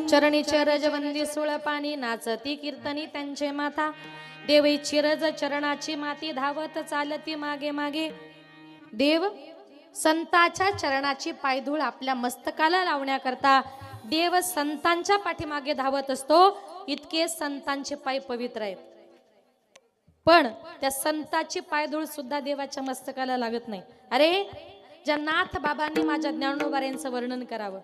चरणी चरज वंदी सुळ पाणी नाचती कीर्तनी त्यांचे माथा देवई चिरज चरणाची माती धावत चालती मागे मागे देव संताच्या चरणाची पायधूळ आपल्या मस्तकाला लावण्याकरता देव संतांच्या पाठीमागे धावत असतो. इतके संतांचे पाय पवित्र आहेत पण त्या संताची पायधूळ सुद्धा देवाच्या मस्तकाला लागत नाही. अरे ज्या नाथ बाबांनी माझ्या ज्ञानोबाऱ्यांचं वर्णन करावं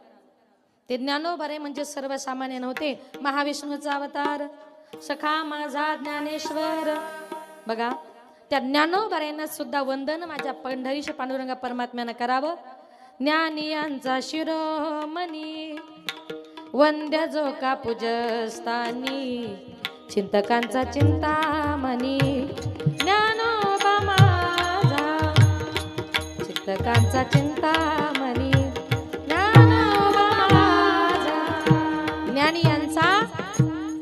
ते ज्ञानोबारे म्हणजे सर्वसामान्य नव्हते. महाविष्णूचा अवतार सखा माझा ज्ञानेश्वर. बघा त्या ज्ञानोबाऱ्यांना सुद्धा वंदन माझ्या पंढरीश पांडुरंगा परमात्म्यानं करावं. ज्ञानियांचा शिरोमणी वंद्य जो का पूजस्थानी चिंतकांचा चिंतामणी ज्ञानोबा माझा चिंतकांचा चिंतामणी ज्ञानोबा माझा ज्ञानी यांचा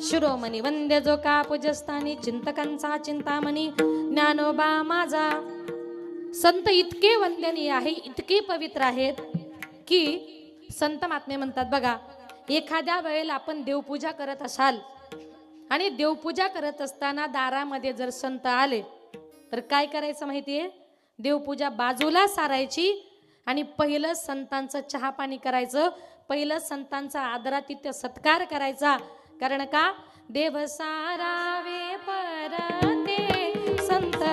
शिरोमणी वंद्य जो का पूजस्थानी चिंतकांचा चिंतामणी ज्ञानोबा माझा. संत इतके वंदनीय आहे इतके पवित्र आहेत की संत महात्मे म्हणतात बघा एखाद्या वेळेला आपण देवपूजा करत असाल आणि देवपूजा करत असताना दारामध्ये जर संत आले तर काय करायचं माहितीये देवपूजा बाजूला सारायची आणि पहिलं संतांचं चहा पाणी करायचं. पहिलं संतांचा आदरातिथ्य सत्कार करायचा. कारण का देव सारावे परते संत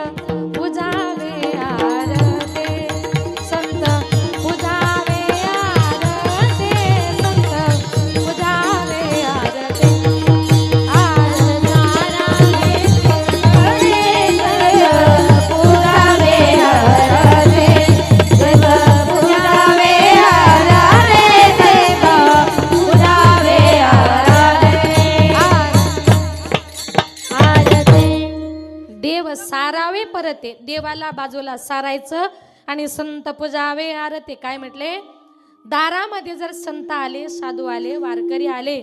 पूजावे आरते संत पूजावे आरते संत पूजावे आरते सारावे परते देवाला बाजूला सारायचं आणि संत पूजावे आरते. काय म्हटले दारामध्ये जर संत आले साधू आले वारकरी आले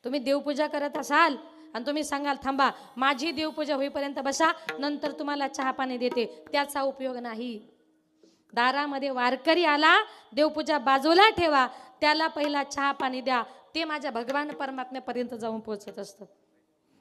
तुम्ही देवपूजा करत असाल आणि तुम्ही सांगाल थांबा माझी देवपूजा होईपर्यंत बसा नंतर तुम्हाला चहा पाणी देते त्याचा उपयोग नाही. दारामध्ये वारकरी आला देवपूजा बाजूला ठेवा त्याला पहिला चहा पाणी द्या ते माझ्या भगवान परमात्म्यापर्यंत जाऊन पोहोचत असतं.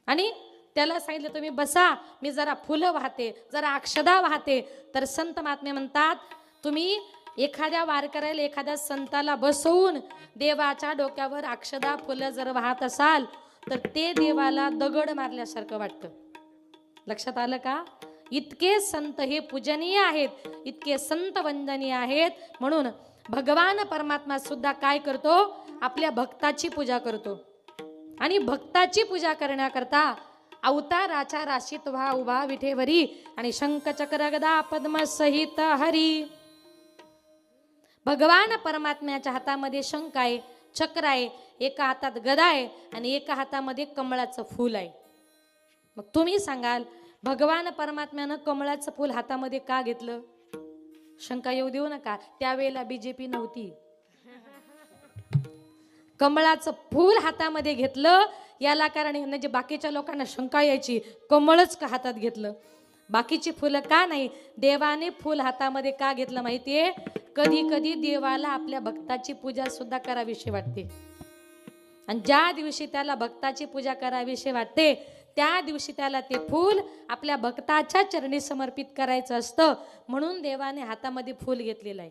आणि त्याला सांगितलं तुम्ही बसा मी जरा फुलं वाहते जरा अक्षदा वाहते तर संत महात्मे म्हणतात तुम्ही एखाद्या वारकऱ्याला एखाद्या संताला बसवून देवाच्या डोक्यावर अक्षदा फुलं जर वाहत असाल तर ते देवाला दगड मारल्यासारखं वाटतं. लक्षात आलं का? इतके संत हे पूजनीय आहेत इतके संत वंदनीय आहेत म्हणून भगवान परमात्मा सुद्धा काय करतो आपल्या भक्ताची पूजा करतो. आणि भक्ताची पूजा करण्याकरता अवताराच्या राशीत व्हा उभा विठेवरी आणि शंख चक्र गदा पद्म सहित हरी. भगवान परमात्म्याच्या हातामध्ये शंख आहे चक्र आहे एका हातात गदा आहे आणि एका हातामध्ये कमळाचं फूल आहे. मग तुम्ही सांगाल भगवान परमात्म्यानं कमळाचं फूल हातामध्ये का घेतलं? शंका येऊ देऊ नका त्यावेळेला बीजेपी नव्हती. कमळाचं फूल हातामध्ये घेतलं याला कारण म्हणजे बाकीच्या लोकांना शंका यायची कमळच का हातात घेतलं बाकीची फुलं का नाही. देवाने फूल हातामध्ये का घेतलं माहितीये कधी कधी देवाला आपल्या भक्ताची पूजा सुद्धा करावीशी वाटते आणि ज्या दिवशी त्याला भक्ताची पूजा करावीशी वाटते त्या दिवशी त्याला ते फूल आपल्या भक्ताच्या चरणी समर्पित करायचं असतं म्हणून देवाने हातामध्ये फूल घेतलेलं आहे.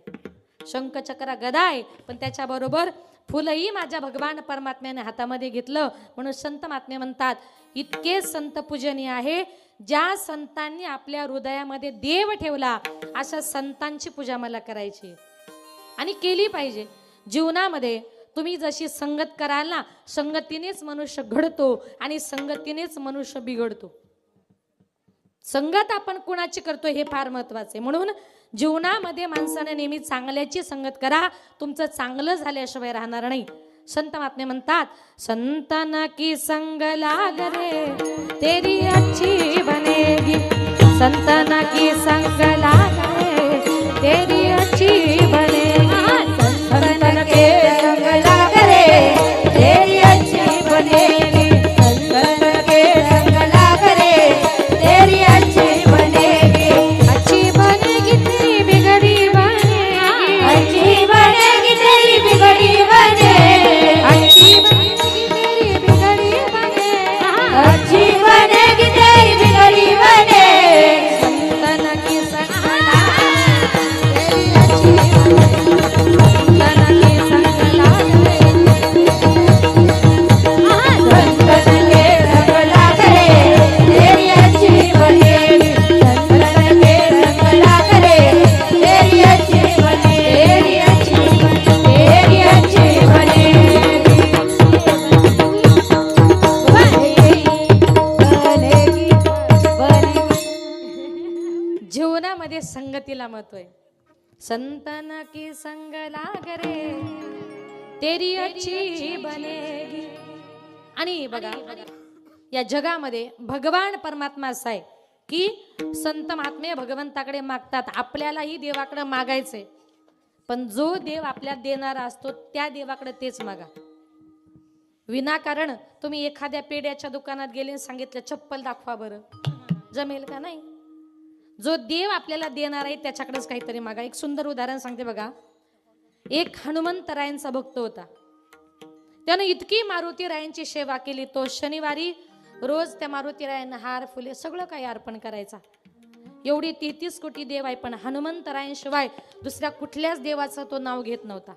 शंख चक्र गदा आहे पण त्याच्याबरोबर फुलही माझ्या भगवान परमात्म्याने हातामध्ये घेतलं म्हणून संत महात्मे म्हणतात इतके संत पूजनीय आहे ज्या संतांनी आपल्या हृदयामध्ये देव ठेवला अशा संतांची पूजा मला करायची आणि केली पाहिजे. जीवनामध्ये तुम्ही जशी संगत कराल ना संगतीनेच मनुष्य घडतो आणि संगतीनेच मनुष्य बिघडतो. संगत आपण कुणाची करतो हे फार महत्वाचे म्हणून जीवनामध्ये माणसाने नेहमी चांगल्याची संगत करा तुमचं चांगलं झाल्याशिवाय राहणार नाही. संत महात्मे म्हणतात संतन की संग लाग रे तेरी अच्छी बनेगी संतन की संग लाग रे तेरी अच्छी बनेगी संतन के संग लाग रे तेरी अच्छी बनेगी संतन के संग लाग रे तेरी अच्छी बनेगी अच्छी बनेगी तेरी बिगड़ी बनेगी अच्छी बनेगी तेरी बिगड़ी बनेगी अच्छी बनेगी देवामध्ये संगतीला महत्व आहे. संतन की संग लाग रे तेरी अच्छी बनेगी. आणि बघा या जगामध्ये भगवान परमात्मा असा आहे की संत महात्मे भगवंताकडे मागतात. आपल्यालाही देवाकडे मागायचंय, पण जो देव आपल्याला देणारा असतो त्या देवाकडे तेच मागा. विनाकारण तुम्ही एखाद्या पेड्याच्या दुकानात गेले सांगितलं चप्पल दाखवा बरं, जमेल का? नाही. जो देव आपल्याला देणार आहे त्याच्याकडेच काहीतरी मागा. एक सुंदर उदाहरण सांगते बघा. एक हनुमंतरायांचा भक्त होता. त्यानं इतकी मारुतीरायांची सेवा केली. तो शनिवारी रोज त्या मारुतीरायांना हार फुले सगळं काही अर्पण करायचा. एवढी 33 कोटी देव आहे, पण हनुमंतरायांशिवाय दुसऱ्या कुठल्याच देवाचं तो नाव घेत नव्हता.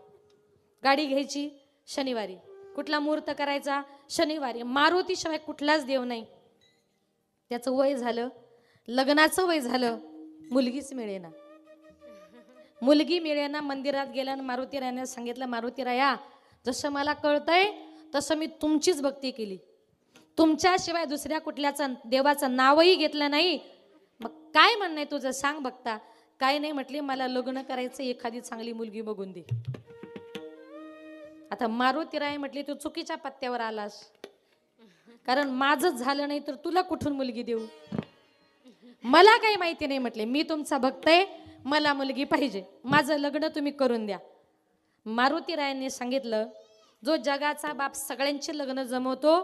गाडी घ्यायची शनिवारी, कुठला मुहूर्त करायचा शनिवारी, मारुतीशिवाय कुठलाच देव नाही. त्याचं वय झालं, लग्नाचं वय झालं, मुलगीच मिळेना. मुलगी मिळेना. मंदिरात गेला आणि मारुतीरायाने सांगितलं, मारुतीराया जसं मला कळतंय तसं मी तुमचीच भक्ती केली, तुमच्याशिवाय दुसऱ्या कुठल्याचं देवाचं नावही घेतलं नाही. मग काय म्हणणं आहे तुझं सांग बघता. काय नाही म्हटली, मला लग्न करायचं, एखादी चांगली मुलगी बघून दे. आता मारुतीराय म्हटली, तू चुकीच्या पत्त्यावर आलास, कारण माझंच झालं नाही तर तुला कुठून मुलगी देऊ. मला काही माहिती नाही म्हटले, मी तुमचा भक्त आहे, मला मुलगी पाहिजे, माझं लग्न तुम्ही करून द्या. मारुतीरायांनी सांगितलं, जो जगाचा बाप सगळ्यांचे लग्न जमवतो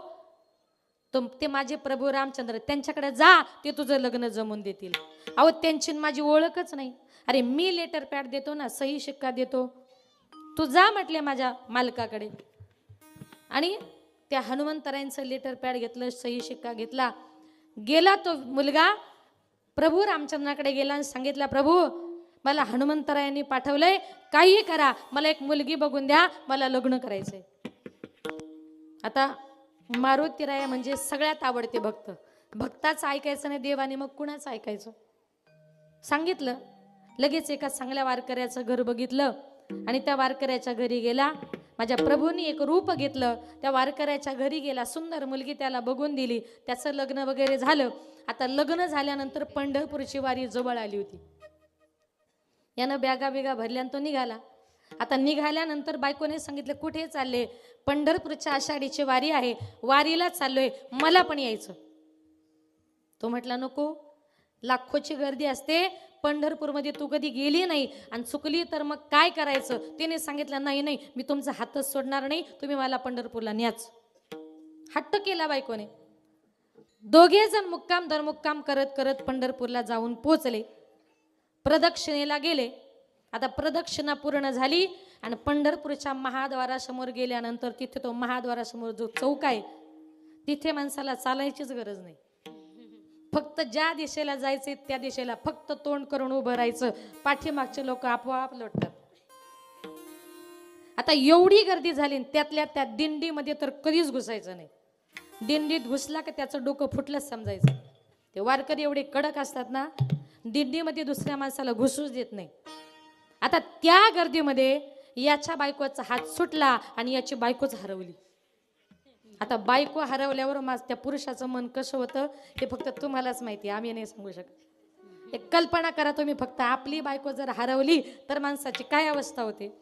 ते माझे प्रभू रामचंद्र, त्यांच्याकडे जा, ते तुझं लग्न जमवून देतील. अहो त्यांची माझी ओळखच नाही. अरे मी लेटर पॅड देतो ना, सही शिक्का देतो, तू जा म्हटले माझ्या मालकाकडे. आणि त्या हनुमंतरायांचं लेटर पॅड घेतलं, सही शिक्का घेतला. गेला तो मुलगा प्रभू रामचंद्राकडे गेला आणि सांगितलं, प्रभू मला हनुमंतरायांनी पाठवलंय, काही करा, मला एक मुलगी बघून द्या, मला लग्न करायचंय. आता मारुतीराया म्हणजे सगळ्यात आवडते भक्त. भक्ताचं ऐकायचं नाही देवाने, मग कुणाचं ऐकायचं. सांगितलं. लगेच एका चांगल्या वारकऱ्याचं घर बघितलं आणि त्या वारकऱ्याच्या घरी गेला. माझ्या प्रभूंनी एक रूप घेतलं, त्या वारकऱ्याच्या घरी गेला, सुंदर मुलगी त्याला बघून दिली, त्याचं लग्न वगैरे झालं. आता लग्न झाल्यानंतर पंढरपूरची वारी जवळ आली होती. यानं बॅगा बिगा भरल्या तो निघाला. आता निघाल्यानंतर बायकोने सांगितलं, कुठे चालले? पंढरपूरच्या आषाढीची वारी आहे, वारीला चाललोय, मला पण यायचं. तो म्हटला नको, लाखोची गर्दी असते, पंढरपूरमध्ये तू कधी गेली नाही आणि चुकली तर मग काय करायचं. तिने सांगितलं, नाही नाही मी तुमचा हातच सोडणार नाही, तुम्ही मला पंढरपूरला न्याच. हट्ट केला बायकोने. दोघे जण मुक्काम दरमुक्काम करत करत पंढरपूरला जाऊन पोचले. प्रदक्षिणेला गेले. आता प्रदक्षिणा पूर्ण झाली आणि पंढरपूरच्या महाद्वारासमोर गेल्यानंतर तिथे तो महाद्वारासमोर जो चौक आहे तिथे माणसाला चालायचीच गरज नाही. फक्त ज्या दिशेला जायचे त्या दिशेला फक्त तोंड करून उभं राहायचं, पाठीमागचे लोक आपोआप लोटतात. आता एवढी गर्दी झाली, त्यातल्या त्या दिंडीमध्ये तर कधीच घुसायचं नाही. दिंडीत घुसला की त्याचं डोकं फुटलंच समजायचं. ते वारकरी एवढे कडक असतात ना, दिंडीमध्ये दुसऱ्या माणसाला घुसूच देत नाही. आता त्या गर्दीमध्ये याच्या बायकोचा हात सुटला आणि याची बायकोच हरवली. आता बायको हरवल्यावर त्या पुरुषाचं मन कसं होतं हे फक्त तुम्हालाच माहिती, आम्ही नाही सांगू शकत. एक कल्पना करा तुम्ही फक्त, आपली बायको जर हरवली तर माणसाची काय अवस्था होते.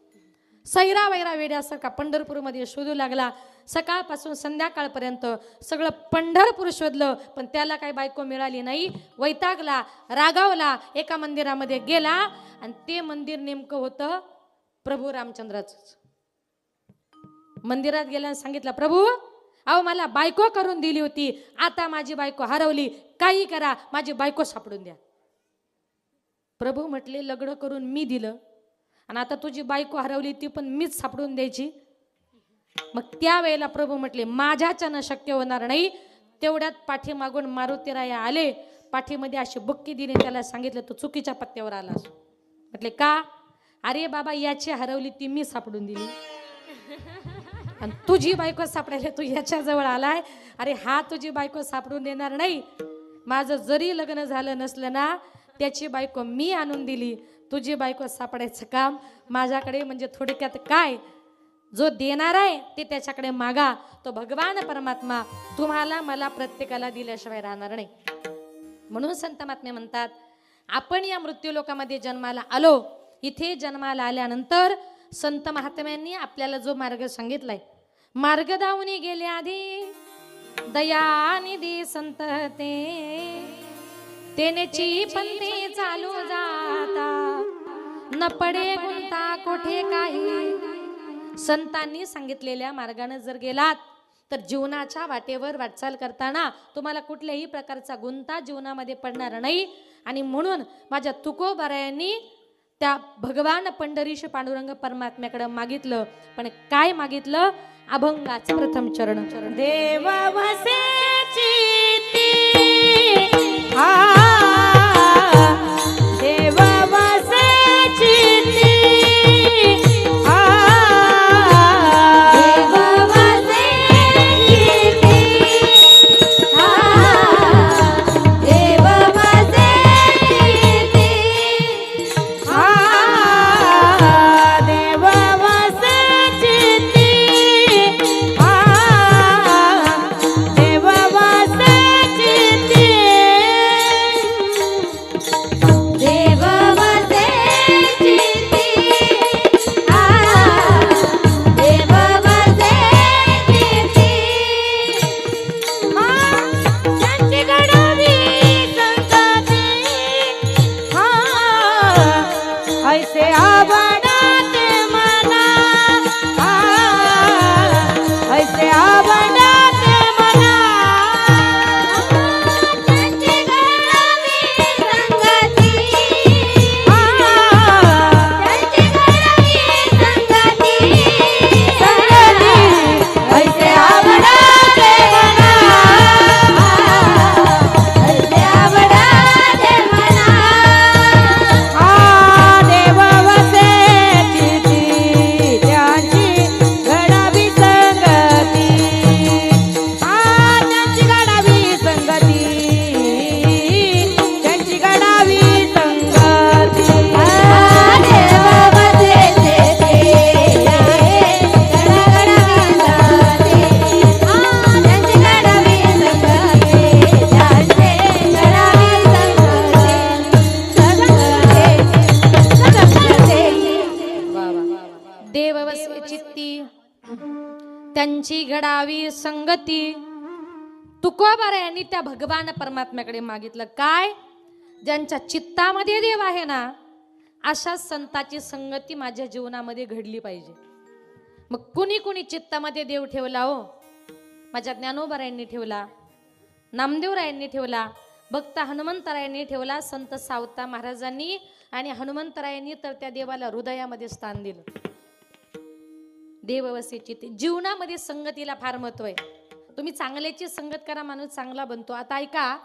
सैरा वैरा वेड्यासारखा पंढरपूरमध्ये शोधू लागला. सकाळपासून संध्याकाळपर्यंत सगळं पंढरपूर शोधलं, पण त्याला काही बायको मिळाली नाही. वैतागला, रागावला, एका मंदिरामध्ये गेला आणि ते मंदिर नेमकं होतं प्रभू रामचंद्राचं. मंदिरात गेला आणि सांगितलं, प्रभू अहो मला बायको करून दिली होती, आता माझी बायको हरवली, काही करा, माझी बायको सापडून द्या. प्रभू म्हटले, लग्न करून मी दिलं आणि आता तुझी बायको हरवली, ती पण मीच सापडून द्यायची. मग त्यावेळेला प्रभू म्हटले, माझ्याच्यानं शक्य होणार नाही. तेवढ्यात पाठीमागून मारुतीराया आले, पाठीमध्ये अशी बुक्की दिली, त्याला सांगितलं, तू चुकीच्या पत्त्यावर आलास. म्हटले का? अरे बाबा याची हरवली ती मी सापडून दिली आणि तुझी बायको सापडायला तू याच्याजवळ आलाय. अरे हा तुझी बायको सापडून देणार नाही. माझं जरी लग्न झालं नसलं ना, त्याची बायको मी आणून दिली. तुझी बायको सापडायचं काम माझ्याकडे. म्हणजे थोडक्यात काय, जो देणार आहे ते त्याच्याकडे मागा. तो भगवान परमात्मा तुम्हाला मला प्रत्येकाला दिल्याशिवाय राहणार नाही. म्हणून संत महात्मे म्हणतात, आपण या मृत्यूलोकामध्ये जन्माला आलो. इथे जन्माला आल्यानंतर संत महात्म्यांनी आपल्याला जो मार्ग सांगितलाय, मार्ग दावून गेले आधी दयानिधी संत तेनेची पंथे चालू जाता, न पडे गुंता कोठे काही. संतांनी सांगितलेल्या मार्गाने जर गेलात तर जीवनाच्या वाटेवर वाटचाल करताना तुम्हाला कुठल्याही प्रकारचा गुंता जीवनामध्ये पडणार नाही. आणि म्हणून माझ्या तुकोबारायांनी त्या भगवान पंढरीश पांडुरंग परमात्म्याकडे मागितलं. पण काय मागितलं? अभंगाच प्रथम चरण. देव वसेची देव वसेची त्यांची घडावी संगती. तुकोबारायांनी त्या भगवान परमात्म्याकडे मागितलं काय? ज्यांच्या चित्तामध्ये देव आहे ना, अशा संताची संगती माझ्या जीवनामध्ये घडली पाहिजे. मग कुणी कुणी चित्तामध्ये देव ठेवला हो? माझ्या ज्ञानोबारायांनी ठेवला, नामदेवरायांनी ठेवला, भक्त हनुमंतरायांनी ठेवला, संत सावता महाराजांनी आणि हनुमंतरायांनी तर त्या देवाला हृदयामध्ये स्थान दिलं. देववसेची जीवनामध्ये संगतीला फार महत्व आहे. तुम्ही चांगल्याची संगत करा, माणूस चांगला बनतो. आता ऐका,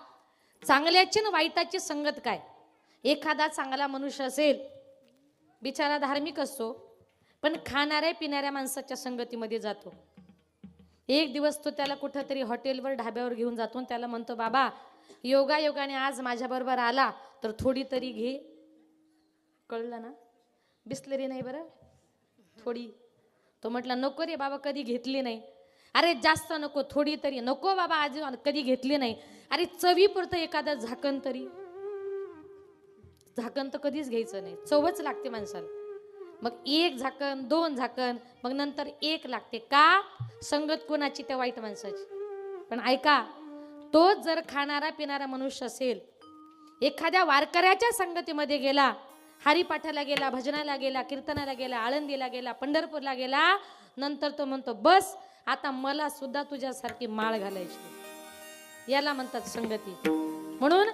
चांगल्याची आणि वाईटाची संगत काय? एखादा चांगला मनुष्य असेल, बिचारा धार्मिक असतो, पण खाणाऱ्या पिणाऱ्या माणसाच्या संगतीमध्ये जातो. एक दिवस तो त्याला कुठंतरी हॉटेलवर ढाब्यावर घेऊन जातो आणि त्याला म्हणतो, बाबा योगायोगाने आज माझ्याबरोबर आला तर थोडी तरी घे. कळलं ना? बिस्लरी नाही बरं, थोडी. तो म्हटला नको रे बाबा, कधी घेतली नाही. अरे जास्त नको, थोडी तरी. नको बाबा, आज कधी घेतली नाही. अरे चवीपुरतं एखादं झाकण तरी. झाकण तर कधीच घ्यायचं नाही, चवच लागते माणसाला. मग एक झाकण, दोन झाकण, मग नंतर एक लागते. का? संगत कोणाची? त्या वाईट माणसाची. पण ऐका, तोच जर खाणारा पिणारा मनुष्य असेल, एखाद्या वारकऱ्याच्या संगतीमध्ये गेला, हरिपाठाला गेला, भजनाला गेला, कीर्तनाला गेला, आळंदीला गेला, पंढरपूरला गेला, नंतर तो म्हणतो बस आता मला सुद्धा तुझ्यासारखी माळ घालायची. याला म्हणतात संगती. म्हणून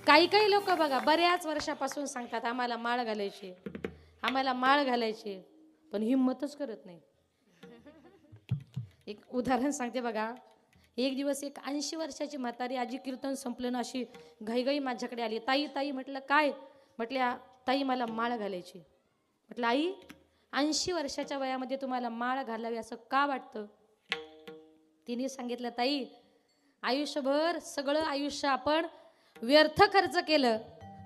काही काही लोक बघा बऱ्याच वर्षापासून सांगतात आम्हाला माळ घालायची, आम्हाला माळ घालायची, पण हिंमतच करत नाही. एक उदाहरण सांगते बघा. एक दिवस एक 80 वर्षाची म्हातारी आजी कीर्तन संपलं ना अशी घाईघाई माझ्याकडे आली. ताई ताई म्हटलं काय? म्हटल्या ताई मला माळ घालायची. म्हटलं आई 80 वर्षाच्या वयामध्ये तुम्हाला माळ घालावी असं का वाटतं? तिने सांगितलं ताई आयुष्यभर सगळं आयुष्य आपण व्यर्थ खर्च केलं,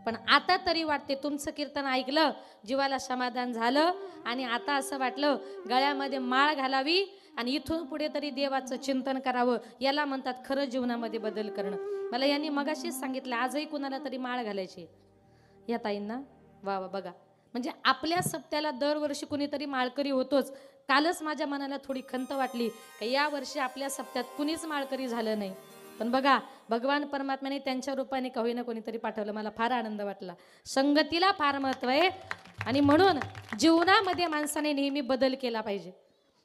पण आता तरी वाटते तुमचं कीर्तन ऐकलं, जीवाला समाधान झालं आणि आता असं वाटलं गळ्यामध्ये माळ घालावी आणि इथून पुढे तरी देवाचं चिंतन करावं. याला म्हणतात खरं जीवनामध्ये बदल करणं. मला यांनी मगाशीच सांगितलं आजही कुणाला तरी माळ घालायची. या ताईंना वा वा बघा. म्हणजे आपल्या सप्त्याला दरवर्षी कुणीतरी माळकरी होतोच. कालच माझ्या मनाला थोडी खंत वाटली का या वर्षी आपल्या सप्त्यात कुणीच माळकरी झालं नाही. पण बघा भगवान परमात्म्याने त्यांच्या रूपाने का होईना कोणीतरी पाठवलं. मला फार आनंद वाटला. संगतीला फार महत्व आहे आणि म्हणून जीवनामध्ये माणसाने नेहमी बदल केला पाहिजे.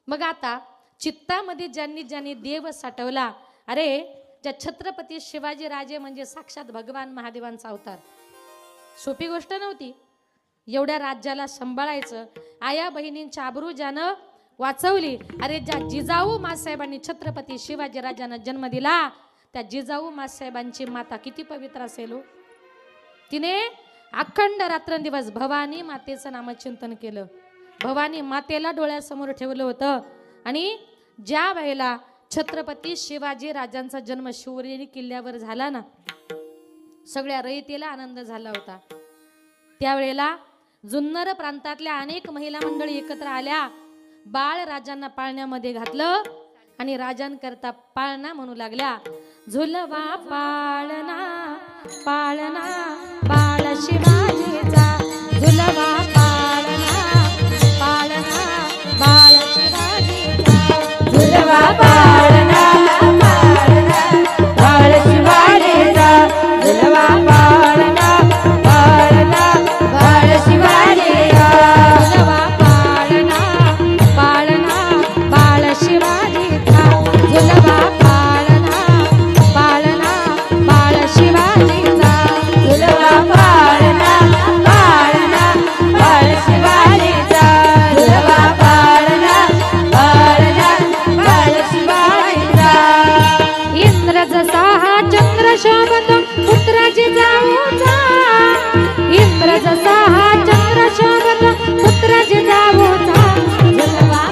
मग आता चित्तामध्ये ज्यांनी ज्यांनी देव साठवला, अरे ज्या छत्रपती शिवाजी राजे म्हणजे साक्षात भगवान महादेवांचा अवतार. सोपी गोष्ट नव्हती एवढ्या राज्याला सांभाळायचं. आया बहिणींच्या आबरू ज्यानं वाचवली. अरे ज्या जिजाऊ मासाहेबांनी छत्रपती शिवाजी राजांना जन्म दिला त्या जिजाऊ मासाहेबांची माता किती पवित्र असेल हो. तिने अखंड रात्रंदिवस भवानी मातेचं नामचिंतन केलं. भवानी मातेला डोळ्यासमोर ठेवलं होतं. आणि ज्या वेळेला छत्रपती शिवाजी राजांचा जन्म शिवनेरी किल्ल्यावर झाला ना, सगळ्या रयतेला आनंद झाला होता. त्यावेळेला जुन्नर प्रांतातल्या अनेक महिला मंडळी एकत्र आल्या. बाळ राजांना पाळण्यामध्ये घातलं आणि राजांकरता पाळणा म्हणू लागल्या. झुलवा पाळणा पाळणा बाळ शिवाजीचा, झुलवा पाळणा पाळणा बाळ शिवाजीचा, झुलवा पाळणा पाळणा बाळ शिवाजीचा, झुलवा पाळणा पाळणा बाळ शिवाजीचा, झुलवा पाळणा पाळणा बाळ शिवाजीचा, झुलवा पाळणा पाळणा बाळ शिवाजीचा, झुलवा पाळणा पाळणा बाळ शिवाजीचा, झुलवा पाळणा पाळणा बाळ शिवाजीचा. इंद्र जसा हा चंद्र शोभतो पुत्र जिजाऊचा, इंद्र जसा हा चंद्र शोभतो पुत्र जिजाऊचा, झुलवा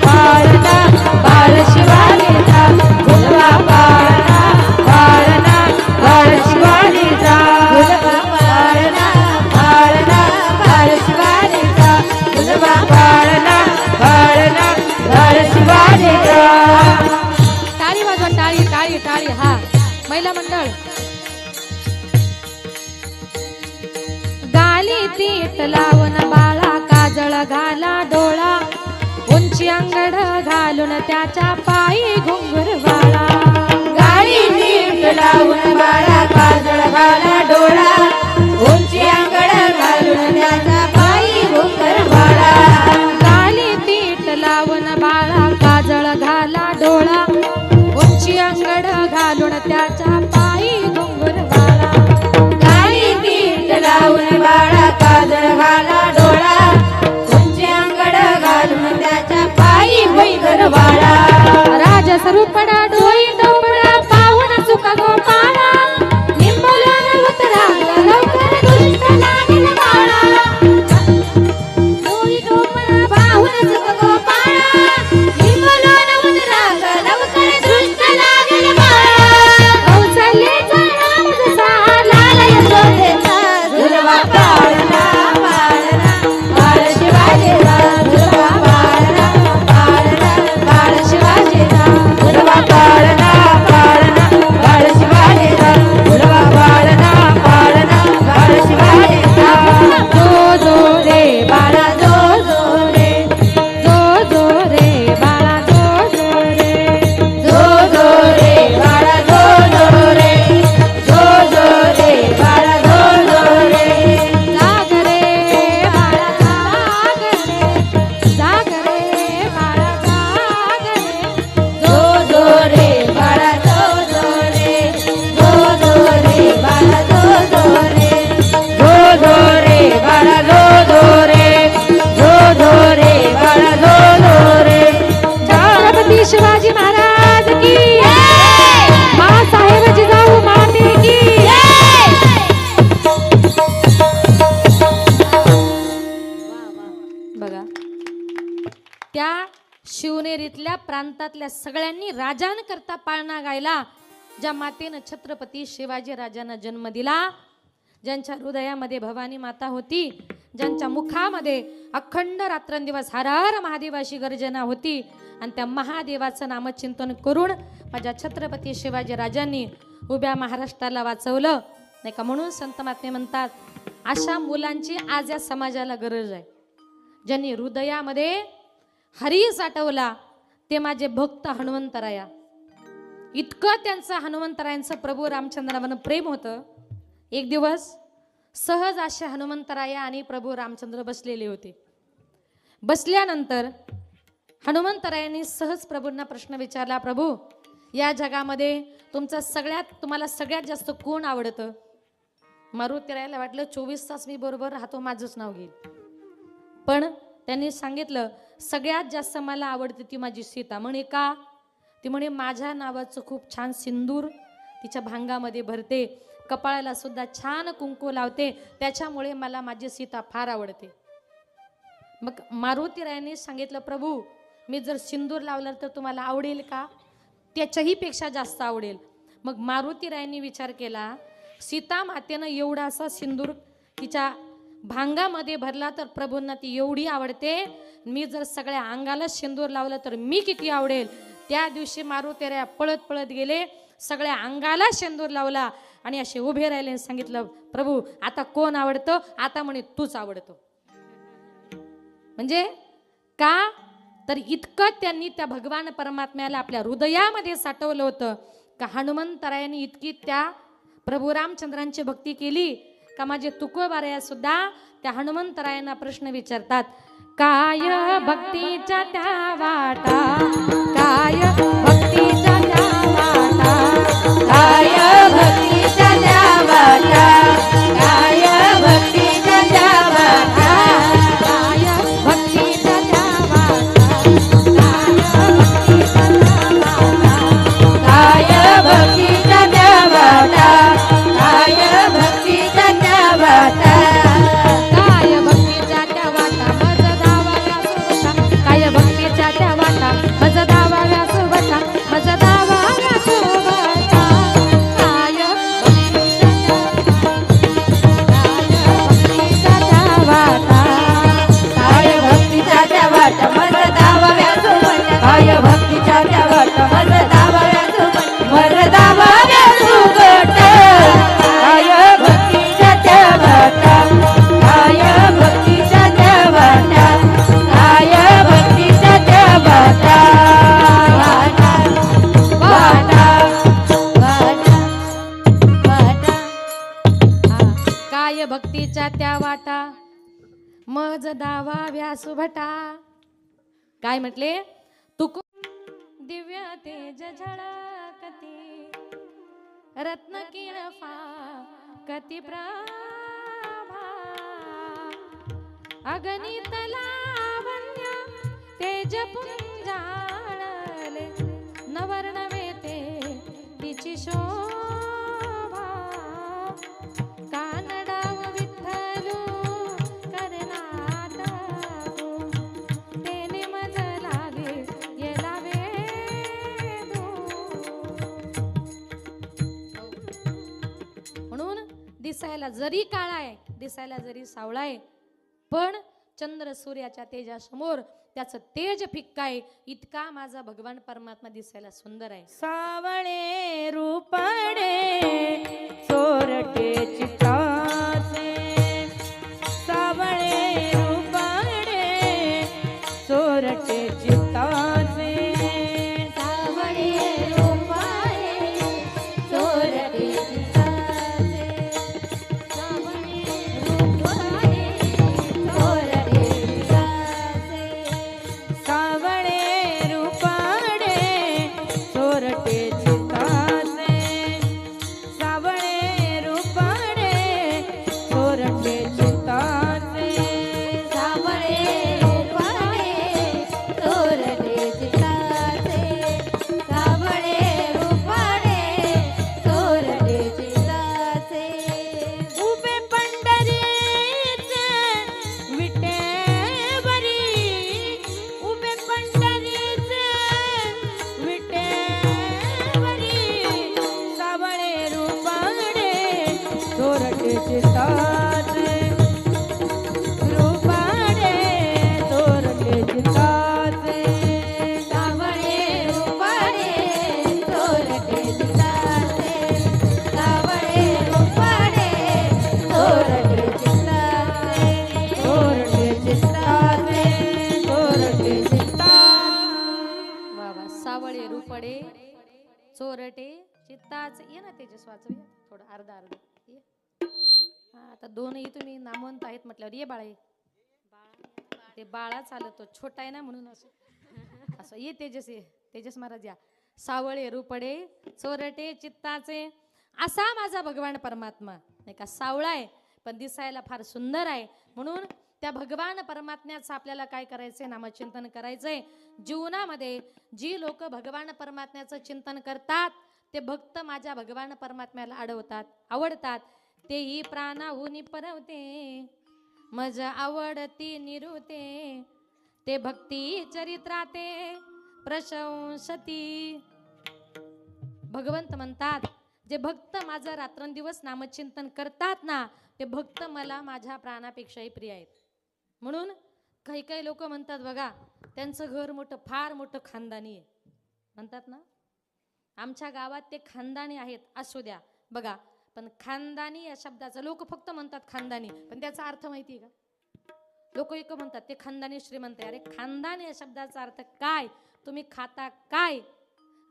पाळणा बाळ शिवाजीचा, झुलवा पाळणा पाळणा बाळ शिवाजीचा, झुलवा पाळणा पाळणा बाळ शिवाजीचा, झुलवा पाळणा पाळणा बाळ शिवाजीचा. टाळी वाजवा, टाळी टाळी टाळी. हा महिला मंडळ. गाली पीठ लावून बाळा काजळ घाला डोळा, उंची अंगड घालून त्याच्या पायी घुंगुर वाळा, गाडी नीट लावून बाळा काजळ घाला डोळा, उंची अंगड घालून त्याचा पायी घुंगर वाळा. गाली पीठ लावून बाळा काजळ घाला डोळा, उंची अंगड घालून त्याच्या पायी घुंगुर वाळा, गाडी नीट लावून बाळा काजळ घाला डोळा, उंची अंगड घालून त्याच्या पायी घुंगर वाळा. राजस्वरूपडा डोई डोपडा पाहून चुका गोपाळा, निंबोलन उतरा लवकर दुष्ट लागेल बाळा, डोई डोपडा पाहून चुका गोपाळा, निंबोलन उतरा लवकर दृष्ट लागेल बाळा. कौसल्याचा नाम जसा लाल यशोदेचा, झुलवा पाळणा पाळणा बाळ शिवाजीचा, झुलवा पाळणा पाळणा बाळ शिवाजीचा, झुलवा पाळणा पाळणा बाळ शिवाजीचा, झुलवा पाळणा पाळणा बाळ शिवाजीचा. जो जो रे बाळा जो जो रे, जो जो रे बाळा जो जो रे, जो जो रे बाळा जो जो रे, जो जो रे बाळा जो जो रे. जाग रे बाळा जाग रे, जाग रे बाळा जाग रे, जो जो रे बाळा जो जो रे, जो जो रे बाळा जो जो रे, जो जो रे बाळा जो जो रे, जो जो रे बाळा जो जो रे. छत्रपती शिवाजी महाराज की मासाहेब जिजाऊ माते की. बघा त्या शिवनेरीतल्या प्रांतातल्या सगळ्यांनी राजांकरता पाळणा गायला. ज्या मातेनं छत्रपती शिवाजी राजांना जन्म दिला, ज्यांच्या हृदयामध्ये भवानी माता होती, ज्यांच्या मुखामध्ये अखंड रात्रंदिवस हर हर महादेवाची गर्जना होती, आणि त्या महादेवाचं नामचिंतन करून माझ्या छत्रपती शिवाजी राजांनी उभ्या महाराष्ट्राला वाचवलं. नाही का. म्हणून संत महात्मे म्हणतात अशा मुलांची आज या समाजाला गरज आहे, ज्यांनी हृदयामध्ये हरी साठवला ते माझे भक्त हनुमंतराया. इतकं त्यांचं हनुमंतरायांचं प्रभू रामचंद्रावर प्रेम होतं. एक दिवस सहज असे हनुमंतराया आणि प्रभू रामचंद्र बसलेले होते. बसल्यानंतर हनुमंतरायांनी सहज प्रभूंना प्रश्न विचारला, प्रभू या जगामध्ये तुम्हाला सगळ्यात जास्त कोण आवडतं? मारुतीरायाला वाटलं 24 तास मी बरोबर राहतो, माझंच नाव घेईल. पण त्यांनी सांगितलं सगळ्यात जास्त मला आवडते ती माझी सीता. म्हणे का? ती म्हणे माझ्या नावाचं खूप छान सिंदूर तिच्या भांगामध्ये भरते, कपाळाला सुद्धा छान कुंकू लावते, त्याच्यामुळे मला माझी सीता फार आवडते. मग मारुतीरायांनी सांगितलं, प्रभू मी जर सिंदूर लावलं तर तुम्हाला आवडेल का? त्याच्याही पेक्षा जास्त आवडेल. मग मारुतीरायांनी विचार केला, सीता मातेनं एवढा असा सिंदूर तिच्या भांगामध्ये भरला तर प्रभूंना ती एवढी आवडते, मी जर सगळ्या अंगाला सिंदूर लावलं तर मी किती आवडेल. त्या दिवशी मारुतीराया पळत पळत गेले, सगळ्या अंगाला सिंदूर लावला आणि असे उभे राहिले आणि सांगितलं, प्रभू आता कोण आवडतं? आता म्हणे तूच आवडतो. म्हणजे का? तर इतकं त्यांनी त्या भगवान परमात्म्याला आपल्या हृदयामध्ये साठवलं होतं का हनुमंतरायांनी इतकी त्या प्रभू रामचंद्रांची भक्ती केली का माझे तुकोबाराया सुद्धा त्या हनुमंतरायांना प्रश्न विचारतात, काय भक्तीच्या त्या वाटा, काय भक्तीच्या त्या वाटा, काय भक्तीच्या त्या वाटा, काय भक्तीच्या त्या वाटा, काय भक्तीच्या त्या वाटा, काय भक्तीच्या त्या वाटा, काय भक्तीच्या त्या वाटा, काय भक्तीच्या त्या वाटा मज दावाव्या सुवटा, काय भक्तीच्या त्या वाटा मज दावाव्या सुवटा, मज दावाव्या सुवटा, काय भक्तीच्या त्या वाटा, काय भक्तीच्या त्या वाटा मज दावाव्या सुवटा, काय भक्तीच्या त्या वाटा मज दावाव्या सुवटा, मज दावाव्या सुवटा, काय भक्तीच्या त्या वाटा, काय भक्तीच्या त्या वाटा, काय भक्तीच्या त्या वाटा, वाटा वाटा वाटा वाटा. काय भक्तीच्या त्या वाटा मज दावाव्या सुभटा. काय म्हटले? तुक दिव्य तेज झळकती रत्न किरण कती प्रभा, अगणित लावण्य तेज पुंजाळले, नवर्णवे ते तिची शोभा, कानडाव विठ्ठलू करनाटू, तेने मज लागे येला वेदू. म्हणून दिसायला जरी काळा आहे, दिसायला जरी सावळा आहे, पण चंद्र सूर्याच्या तेजासमोर त्याचं तेज फिक्का आहे. इतका माझा भगवान परमात्मा दिसायला सुंदर आहे. सावळे रूपडे चोरटे चिताचे, सावळे रूपडे चोरटे चिताचे, सावळे रूपडे चोरटे चिताचे, सावळे रूपडे चोरटे चिताचे, सावळे रूपडे चोरटे चिताचे, सावळे रूपडे चोरटे चिताचे, सावळे रूपडे चोरटे चिताचे, सावळे रूपडे चोरटे चिताचे, उभे पंढरीचे विटेवरी, उभे पंढरीचे विटेवरी, सावळे रूपडे चोरटे चिताचे, रूपडे चोरटे चिताचे, सावळे रूपडे चोरटे चिताचे, सावळे रूपडे चोरटे चित्ताचे. ये ना तेजस वाचूया थोडं अर्धा ये. हा आता दोनही तुम्ही नामवंत आहेत म्हटल्यावर ये बाळा ये. ते बाळा चालतो छोटा आहे ना म्हणून असं असं ये तेजस ये. तेजस महाराज या. सावळे रूपडे चोरटे चित्ताचे असा माझा भगवान परमात्मा नाही का. सावळा आहे पण दिसायला फार सुंदर आहे. म्हणून त्या भगवान परमात्म्याचं आपल्याला काय करायचंय नामचिंतन करायचंय. जीवनामध्ये जी लोक भगवान परमात्म्याचं चिंतन करतात ते भक्त माझ्या भगवान परमात्म्याला आवडतात. तेही प्राणाहुनी परवते मज आवडती निरुते. ते भक्ती चरित्राते प्रशंसती. भगवंत म्हणतात जे भक्त माझं रात्रंदिवस नामचिंतन करतात ना ते भक्त मला माझ्या प्राणापेक्षाही प्रिय आहेत. म्हणून काही काही लोक म्हणतात बघा त्यांचं घर मोठं फार मोठं खानदानी आहे म्हणतात ना. आमच्या गावात ते खानदानी आहेत असू द्या बघा. पण खानदानी या शब्दाचा लोक फक्त म्हणतात खानदानी पण त्याचा अर्थ माहिती आहे का. लोक एक म्हणतात ते खानदानी श्रीमंत आहे. अरे खानदानी या शब्दाचा अर्थ काय, तुम्ही खाता काय,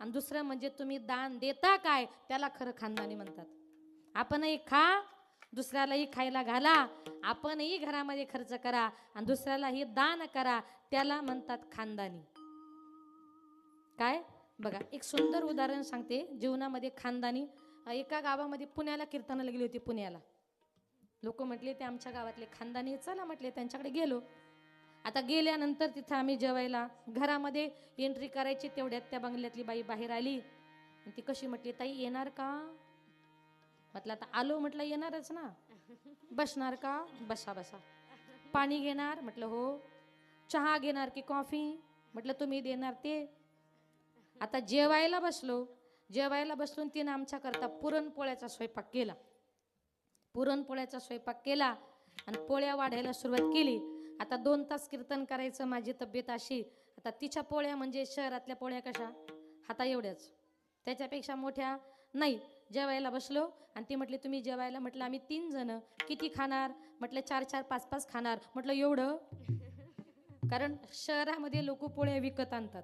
आणि दुसरं म्हणजे तुम्ही दान देता काय, त्याला खरं खानदानी म्हणतात. आपणही खा दुसऱ्यालाही खायला घाला, आपणही घरामध्ये खर्च करा आणि दुसऱ्यालाही दान करा, त्याला म्हणतात खानदानी. काय बघा एक सुंदर उदाहरण सांगते जीवनामध्ये खानदानी. एका गावामध्ये पुण्याला कीर्तनाला गेली होती. पुण्याला लोक म्हटले ते आमच्या गावातले खानदानी, चला म्हटले त्यांच्याकडे गेलो. आता गेल्यानंतर तिथं आम्ही जेवायला घरामध्ये एंट्री करायची तेवढ्यात त्या बंगल्यातली बाई बाहेर आली. ती कशी म्हटली ताई येणार का. म्हटलं आता आलो म्हटलं येणारच ना. बसणार का, बसा बसा. पाणी घेणार म्हटलं हो. चहा घेणार की कॉफी म्हटलं तुम्ही देणार ते. आता जेवायला बसलो तिने आमच्या करता पुरणपोळ्याचा स्वयंपाक केला. पुरणपोळ्याचा स्वयंपाक केला आणि पोळ्या वाढायला सुरुवात केली. आता 2 तास कीर्तन करायचं, माझी तब्येत अशी. आता तिच्या पोळ्या म्हणजे शहरातल्या पोळ्या कशा हाता एवढ्याच, त्याच्यापेक्षा मोठ्या नाही. जेवायला बसलो आणि ती म्हटली तुम्ही जेवायला. म्हटलं आम्ही 3 जण. किती खाणार म्हटलं 4-4 5-5 खाणार. म्हटलं एवढं. कारण शहरामध्ये लोक पोळ्या विकत आणतात,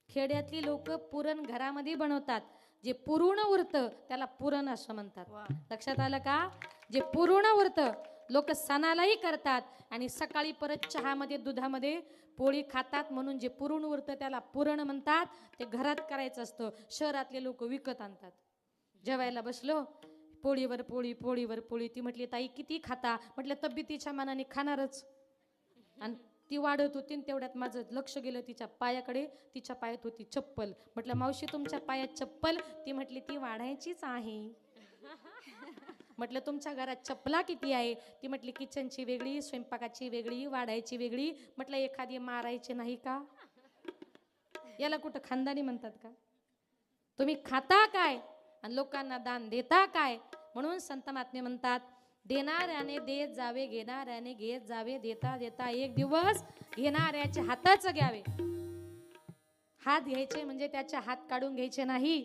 खेड्यातली लोक पुरण घरामध्ये बनवतात. जे पुरण उरतं त्याला पुरण असं म्हणतात. लक्षात आलं का. जे पुरण उरतं लोक सणालाही करतात आणि सकाळी परत चहामध्ये दुधामध्ये पोळी खातात. म्हणून जे पुरण उरतं त्याला पुरण म्हणतात. ते घरात करायचं असतं, शहरातले लोक विकत आणतात. जेवायला बसलो, पोळीवर पोळी पोळीवर पोळी. ती म्हटली ताई किती खाता म्हटलं तब्येतीच्या मानाने खाणारच. आणि ती वाढत होती तेवढ्यात माझं लक्ष गेलं तिच्या पायाकडे. तिच्या पायात होती चप्पल. म्हटलं मावशी तुमच्या पायात चप्पल. ती म्हटली ती वाढायचीच आहे. म्हटलं तुमच्या घरात चप्पला किती आहे. ती म्हटली किचनची वेगळी, स्वयंपाकाची वेगळी, वाढायची वेगळी. म्हटलं एखादी मारायची नाही का. याला कुठं खानदानी म्हणतात का. तुम्ही खाता काय आणि लोकांना दान देता काय. म्हणून संत महात्मे म्हणतात देणाऱ्याने देत जावे, घेणाऱ्याने घेत जावे. देता देता एक दिवस घेणाऱ्याचे हातच घ्यावे. हात घ्यायचे म्हणजे त्याचे हात काढून घ्यायचे नाही,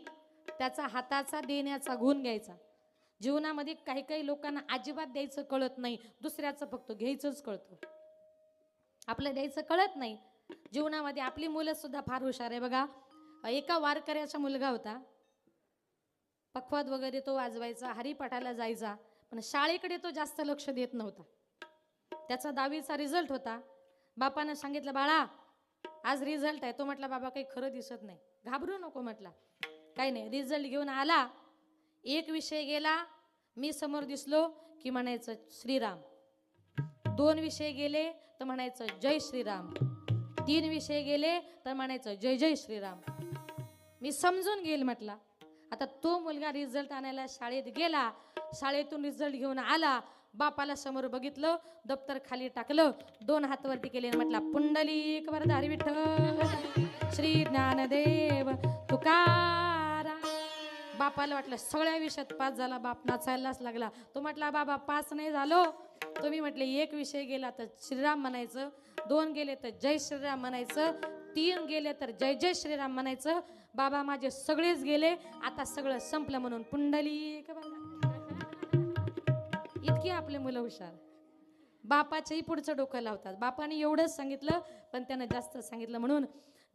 त्याचा हाताचा देण्याचा गुण घ्यायचा. जीवनामध्ये काही काही लोकांना अजिबात द्यायचं कळत नाही, दुसऱ्याचं फक्त घ्यायचंच कळतं, आपलं द्यायचं कळत नाही. जीवनामध्ये आपली मुलं सुद्धा फार हुशार आहे बघा. एका वारकऱ्याचा मुलगा होता, पखवाद वगैरे तो वाजवायचा, हरिपाठाला जायचा, पण शाळेकडे तो जास्त लक्ष देत नव्हता. त्याचा 10वीचा रिझल्ट होता. बापानं सांगितलं बाळा आज रिझल्ट आहे. तो म्हटला बाबा काही खरं दिसत नाही. घाबरू नको म्हटला. काही नाही. रिझल्ट घेऊन आला. एक विषय गेला, मी समोर दिसलो की म्हणायचं श्रीराम. 2 विषय गेले तर म्हणायचं जय श्रीराम. 3 विषय गेले तर म्हणायचं जय जय श्रीराम. मी समजून घेईल म्हटला. आता तो मुलगा रिझल्ट आणायला शाळेत गेला. शाळेतून रिझल्ट घेऊन आला. बापाला समोर बघितलं, दप्तर खाली टाकलं, 2 हात वरती केले, म्हटला पुंडलिक वरदारी विठ्ठल श्री ज्ञानदेव तुकाराम. बापाला वाटलं सगळ्या विषयात पास झाला. बाप नाचायलाच लागला. तो म्हटला बाबा पास नाही झालो. तुम्ही म्हटले 1 विषय गेला तर श्रीराम म्हणायचं, 2 गेले तर जय श्रीराम म्हणायचं, 3 गेले तर जय जय श्रीराम म्हणायचं. बाबा माझे सगळेच गेले, आता सगळं संपलं म्हणून पुंडलिक. इतकी आपले मुलं हुशार. बापाचंही पुढचं डोकं लावतात. बापाने एवढंच सांगितलं पण त्यानं जास्त सांगितलं. म्हणून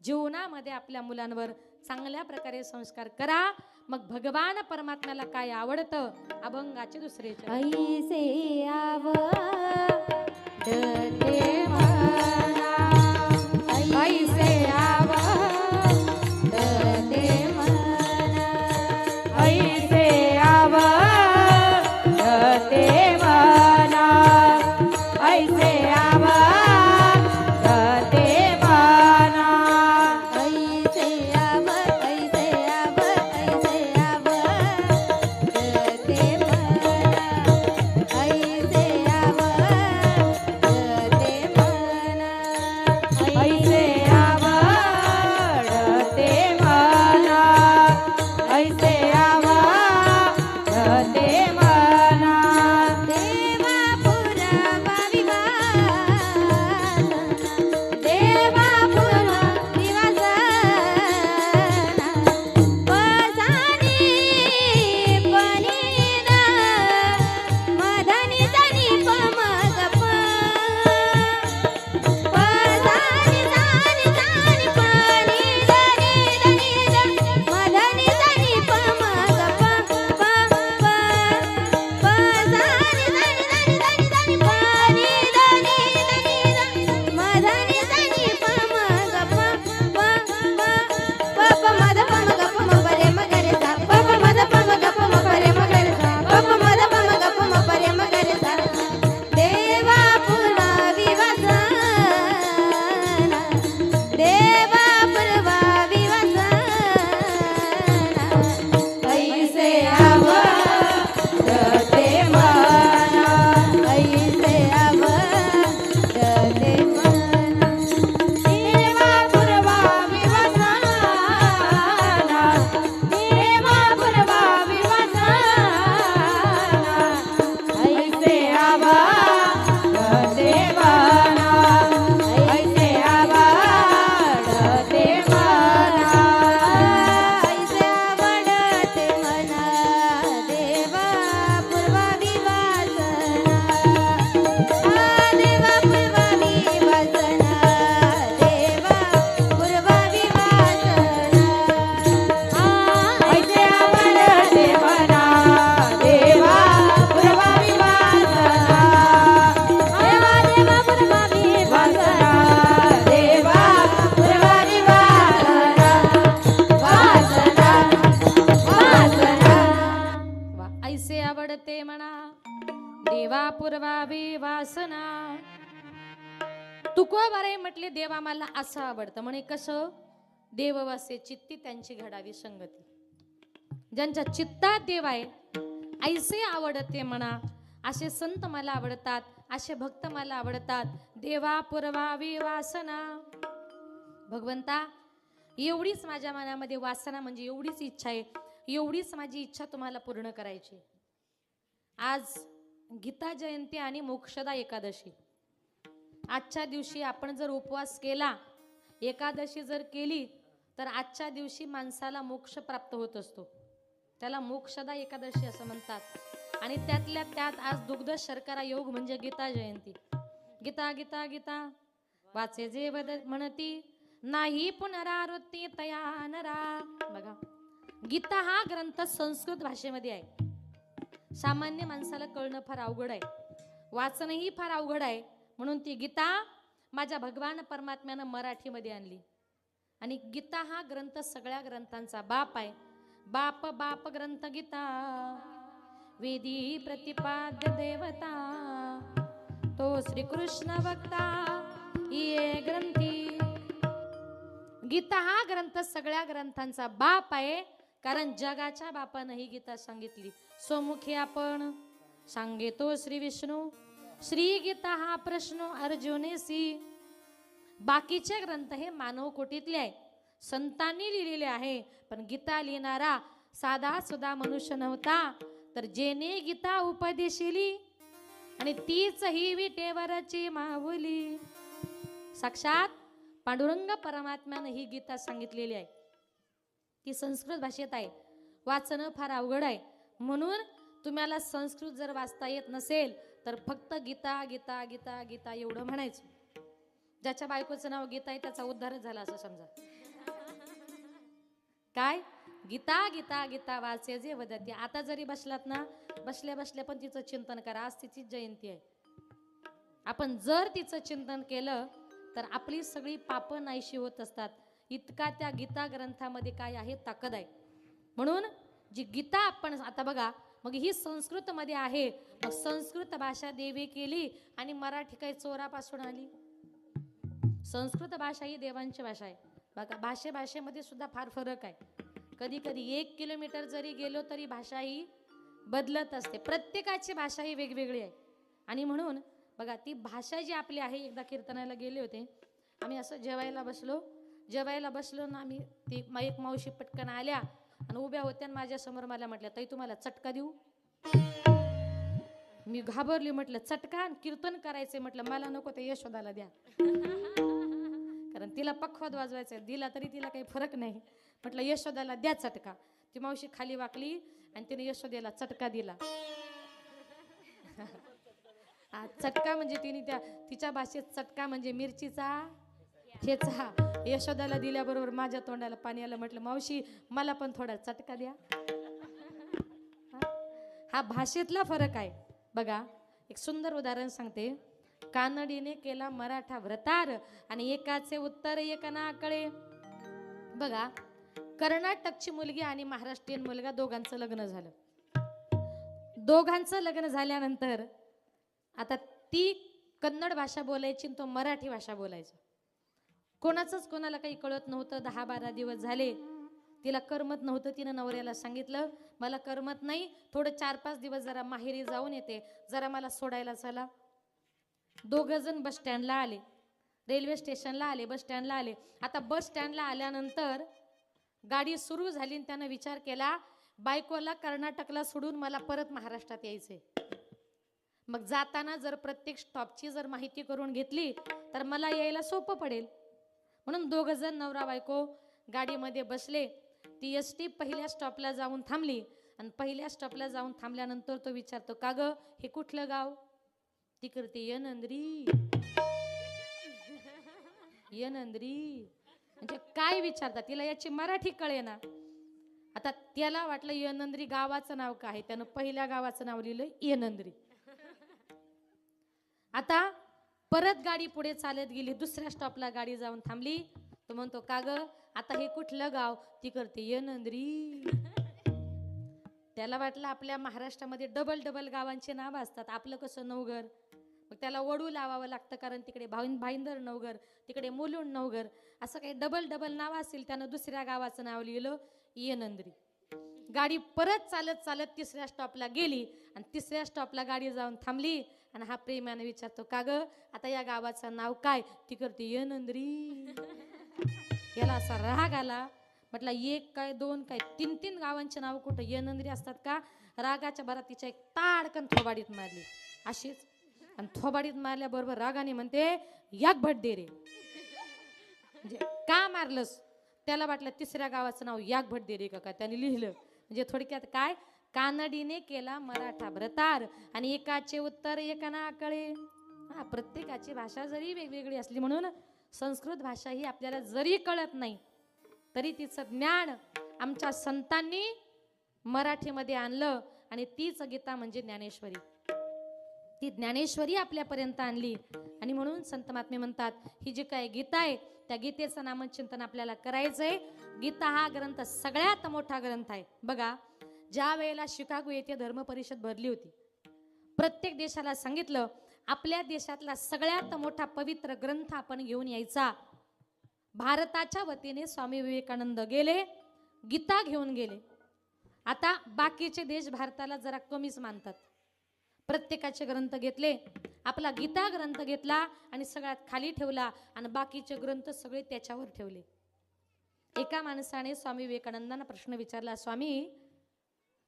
जीवनामध्ये आपल्या मुलांवर चांगल्या प्रकारे संस्कार करा. मग भगवान परमात्म्याला काय आवडतं अभंगाचे दुसरे चरण. ऐसे आवडते मना, ऐसे आवडते मना, ऐसे आवडते मना, ऐसे आवडते मना, ऐसे ऐसे आवडते मना, ऐसे आवडते मना, ऐसे आवडते मना, ऐसे आवडते मना. देवा पुरवा विवासना, देवा पुरवा विवासना, पसानी पनीना, मधनी जनी पमगप, पसानी जानी जानी पनी दनी दनी मधनी जनी पमगप, पसानी जानी जानी जानी जानी पनी दनी दनी मधनी जनी पमगप, पप मद पमगप मपरे मगरे सा, पप मद पमगप मपरे मगरे सा, पप मद पमगप मपरे मगरे सा. देवा पुरवा विवासना, देवा पुरवा विवासना, ऐसे आवडते मना, ऐसे आवडते मना. देवा पुरवा विवासना, देवा पुरवा विवासना, ऐसे आवडते मना, ऐसे आवडते मना, ऐसे आवडते मना. देवा पुरवा विवासना, देवा पुरवा विवासना, देवा पुरवा विवासना, ऐसे आवडते मना. देवा पुरवा विवासना, देवा देवा पुरवा विवासना, देवा पुरवा विवासना, वासना वासना. वा. ऐसे आवडते म्हणा देवा पुरवावी वासना. तुकोबाराय म्हटले देवा मला असं आवडतं म्हणे कसं. देववासे चित्ती त्यांची घडावी संगती. ज्यांच्या चित्तात देव आहे ऐसे आवडते म्हणा. असे संत मला आवडतात, असे भक्त मला आवडतात. देवा पुरवावी वासना. भगवंता एवढीच माझ्या मनामध्ये वासना म्हणजे एवढीच इच्छा आहे, एवढीच माझी इच्छा तुम्हाला पूर्ण करायची. आज गीता जयंती आणि मोक्षदा एकादशी. आजच्या दिवशी आपण जर उपवास केला, एकादशी जर केली तर आजच्या दिवशी माणसाला मोक्ष प्राप्त होत असतो. त्याला मोक्षदा एकादशी असं म्हणतात. आणि त्यातल्या त्यात आज दुग्ध शर्करा योग म्हणजे गीता जयंती. गीता गीता गीता वाचे जे वद म्हणती नाही पुनरावृत्ती तया नरा. बघा गीता हा ग्रंथ संस्कृत भाषेमध्ये आहे. सामान्य माणसाला कळणं फार अवघड आहे, वाचणंही फार अवघड आहे. म्हणून ती गीता माझ्या भगवान परमात्म्यानं मराठीमध्ये आणली. आणि गीता हा ग्रंथ सगळ्या ग्रंथांचा बाप आहे. बाप बाप ग्रंथ गीता वेदी प्रतिपाद्य देवता तो श्रीकृष्ण वक्ता ये ग्रंथी. गीता हा ग्रंथ सगळ्या ग्रंथांचा बाप आहे. कारण जगाच्या बापानं ही गीता सांगितली. स्वमुखी आपण सांगेतो श्री विष्णू. श्री गीता हा प्रश्न अर्जुनेसी. बाकीचे ग्रंथ हे मानव कोटीतले आहे, संतांनी लिहिलेले आहे. पण गीता लिहिणारा साधा सुधा मनुष्य नव्हता, तर जेने गीता उपदेशिली आणि तीच ही विटेवरची माऊली. साक्षात पांडुरंग परमात्म्याने ही गीता सांगितलेली आहे. ती संस्कृत भाषेत आहे, वाचणं फार अवघड आहे. म्हणून तुम्हाला संस्कृत जर वाचता येत नसेल तर फक्त गीता गीता गीता गीता एवढं म्हणायचं. ज्याच्या बायकोचं नाव गीता आहे त्याचा उद्धारच झाला असं समजा. काय गीता गीता गीता वाचे जे वदती. आता जरी बसलात ना, बसल्या बसल्या पण तिचं चिंतन करा. आज तिची जयंती आहे. आपण जर तिचं चिंतन केलं तर आपली सगळी पापं नाहीशी होत असतात. इतका त्या गीता ग्रंथामध्ये काय आहे, ताकद आहे. म्हणून जी गीता आपण आता बघा, मग ही संस्कृत मध्ये आहे. मग संस्कृत भाषा देवी केली आणि मराठी काही चोरापासून आली. संस्कृत भाषा ही देवांची भाषा आहे. बघा भाषेमध्ये सुद्धा फार फरक आहे. कधी कधी 1 किलोमीटर जरी गेलो तरी भाषा ही बदलत असते. प्रत्येकाची भाषा ही वेगवेगळी आहे. आणि म्हणून बघा ती भाषा जी आपली आहे, एकदा कीर्तनाला गेले होते आम्ही, असं जेवायला बसलो ना आम्ही, ती एक मावशी पटकन आल्या आणि उभ्या होत्या आणि माझ्या समोर मला म्हटल्या, ताई तुम्हाला चटका देऊ. मी घाबरली, म्हटलं चटका आणि कीर्तन करायचंय. म्हटलं मला नको, ते यशोदाला द्या. कारण तिला पखवाद वाजवायचा, दिला तरी तिला काही फरक नाही. म्हटलं यशोदाला द्या चटका. ती मावशी खाली वाकली आणि तिने यशोदेला चटका दिला. चटका म्हणजे तिच्या भाषेत चटका म्हणजे मिरचीचा ठेचा. यशोदाला दिल्याबरोबर माझ्या तोंडाला पाणी आलं. म्हटलं मावशी मला पण थोडा चटका द्या. हा भाषेतला फरक आहे. बघा एक सुंदर उदाहरण सांगते. कानडीने केला मराठा व्रतार आणि एकाचे उत्तर एक ना कळे. बघा कर्नाटकची मुलगी आणि महाराष्ट्रीयन मुलगा दोघांचं लग्न झालं. दोघांचं लग्न झाल्यानंतर आता ती कन्नड भाषा बोलायची आणि तो मराठी भाषा बोलायचा. कोणाचंच कोणाला काही कळत नव्हतं. 10-12 दिवस झाले, तिला करमत नव्हतं. तिनं नवऱ्याला सांगितलं मला करमत नाही, थोडं 4-5 दिवस जरा माहेरी जाऊन येते, जरा मला सोडायला चला. दोघं जण बस स्टँडला आले, रेल्वे स्टेशनला आले, बस स्टँडला आले. आता बस स्टँडला आल्यानंतर गाडी सुरू झाली आणि त्यानं विचार केला बायकोला कर्नाटकला सोडून मला परत महाराष्ट्रात यायचंय. मग जाताना जर प्रत्येक स्टॉपची जर माहिती करून घेतली तर मला यायला सोपं पडेल. म्हणून दोघं जण नवरा बायको गाडीमध्ये बसले. ती एसटी पहिल्या स्टॉपला जाऊन थांबली आणि पहिल्या स्टॉपला जाऊन थांबल्यानंतर तो विचारतो का ग हे कुठलं गाव. ती करते येनंद्री. येनंद्री म्हणजे काय विचारतात, तिला याची मराठी कळे ना. आता त्याला वाटलं येनंद्री गावाचं नाव काय, त्यानं पहिल्या गावाचं नाव लिहिलं येनंद्री. आता परत गाडी पुढे चालत गेली, दुसऱ्या स्टॉपला गाडी जाऊन थांबली. तो म्हणतो का ग आता हे कुठलं गाव. ती करते येनंद्री. त्याला वाटलं आपल्या महाराष्ट्रामध्ये डबल गावांचे नाव असतात, आपलं कसं नवघर. मग त्याला वडू लावावं लागतं कारण तिकडे भाईंदर नवघर, तिकडे मुलुंड नवघर, असं काही डबल नाव असेल. त्यानं दुसऱ्या गावाचं नाव लिहिलं येनंद्री. गाडी परत चालत तिसऱ्या स्टॉपला गेली आणि तिसऱ्या स्टॉपला गाडी जाऊन थांबली आणि हा प्रेमाने विचारतो का ग आता या गावाचं नाव काय. ती करते येनंद्री. याला असा राग आला. म्हटलं 1 काय 2 काय 3 गावांचे नाव कुठं येनंद्री असतात का. रागाच्या भरात तिच्या एक ताडकन थोबाडीत मारली अशीच. आणि थोबाडीत मारल्याबरोबर रागाने म्हणते याक भट दे रे. म्हणजे का मारलंस. त्याला वाटलं तिसऱ्या गावाचं नाव याक भट दे रे का त्याने लिहिलं. म्हणजे थोडक्यात काय, कानडीने केला मराठा व्रतार आणि एकाचे उत्तर एकाना कळे. प्रत्येकाची भाषा जरी वेगवेगळी असली, म्हणून संस्कृत भाषा ही आपल्याला जरी कळत नाही तरी तिचं ज्ञान आमच्या संतांनी मराठीमध्ये आणलं आणि तीच गीता म्हणजे ज्ञानेश्वरी. ती ज्ञानेश्वरी आपल्यापर्यंत आणली. आणि म्हणून संत महात्मे म्हणतात ही जी काय गीता आहे त्या गीतेचं नामचिंतन आपल्याला करायचंय. गीता हा ग्रंथ सगळ्यात मोठा ग्रंथ आहे. बघा ज्या वेळेला शिकागो येथे धर्म परिषद भरली होती, प्रत्येक देशाला सांगितलं आपल्या देशातला सगळ्यात मोठा पवित्र ग्रंथ आपण घेऊन यायचा. भारताच्या वतीने स्वामी विवेकानंद गेले, गीता घेऊन गेले. आता बाकीचे देश भारताला जरा कमीच मानतात. प्रत्येकाचे ग्रंथ घेतले, आपला गीता ग्रंथ घेतला आणि सगळ्यात खाली ठेवला आणि बाकीचे ग्रंथ सगळे त्याच्यावर ठेवले. एका माणसाने स्वामी विवेकानंदांना प्रश्न विचारला, स्वामी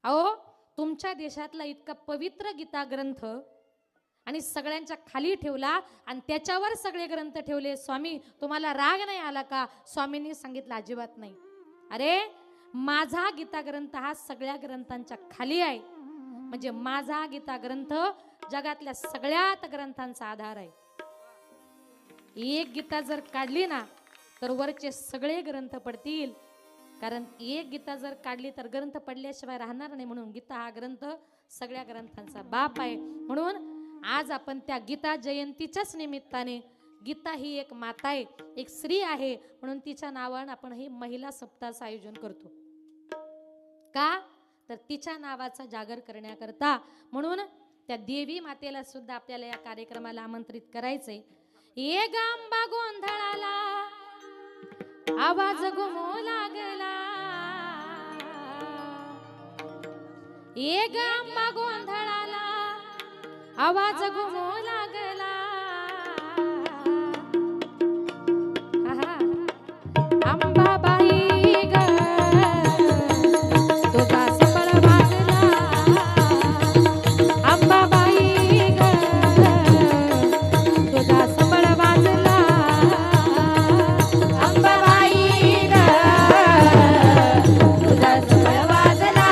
अहो तुमच्या देशातला इतका पवित्र गीता ग्रंथ आणि सगळ्यांच्या खाली ठेवला आणि त्याच्यावर सगळे ग्रंथ ठेवले, स्वामी तुम्हाला राग नाही आला का. स्वामींनी सांगितलं अजिबात नाही. अरे माझा गीता ग्रंथ हा सगळ्या ग्रंथांच्या खाली आहे. म्हणजे माझा गीता ग्रंथ जगातल्या सगळ्यात ग्रंथांचा आधार आहे. एक गीता जर काढली ना तर वरचे सगळे ग्रंथ पडतील, कारण एक गीता जर काढली तर ग्रंथ पडल्याशिवाय राहणार नाही. म्हणून गीता हा ग्रंथ सगळ्या ग्रंथांचा बाप आहे. म्हणून आज आपण त्या गीता जयंतीच्याच निमित्ताने, गीता ही एक माता आहे, एक स्त्री आहे, म्हणून तिच्या नावानं आपण हे महिला सप्ताहाचं आयोजन करतो. का तर तिच्या नावाचा जागर करण्याकरता. म्हणून त्या देवी मातेला सुद्धा आपल्याला या कार्यक्रमाला आमंत्रित करायचंय. ये गांबा गोंधळाला आवाज घुमू लागला, ये गांबा गोंधळाला आवाज घुमू लागला. अंबाबाई ग तुझा संबळ वाजला, अंबाबाई ग तुझा संबळ वाजला, अंबाबाई ग तुझा संबळ वाजला,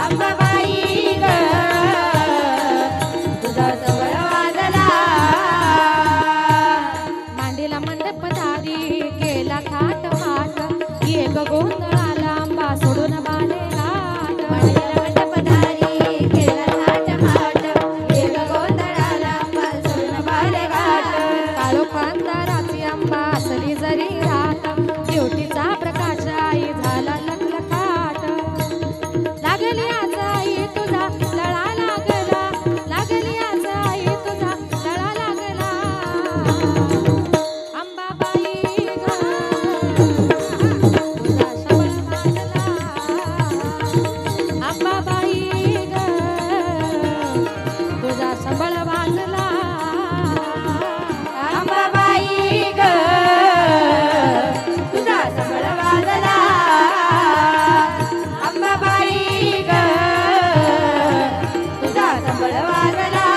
अंबाबाई ग तुझा संबळ वाजला. मांडीला मंडप दारी केला थाट माट, ये ग गोंधळाला आंबा सोडून बाले घाट. मांडीला मंडप दारी केला थाट माट, ये ग गोंधळाला आंबा सोडून बाले घाट. काळो अंधाराची आंबा असली जरी रात, दिवटीचा प्रकाश आई झाला लखलखाट. लागली आज आई तुझा लळा लागला, लागली आज आई तुझा लळा लागला. अंबाबाई ग तुझा संबळ वाजला, अंबाबाई ग तुझा संबळ वाजला. अंबाबाई ग तुझा संबळ वाजला, अंबाबाई ग तुझा संबळ वाजला.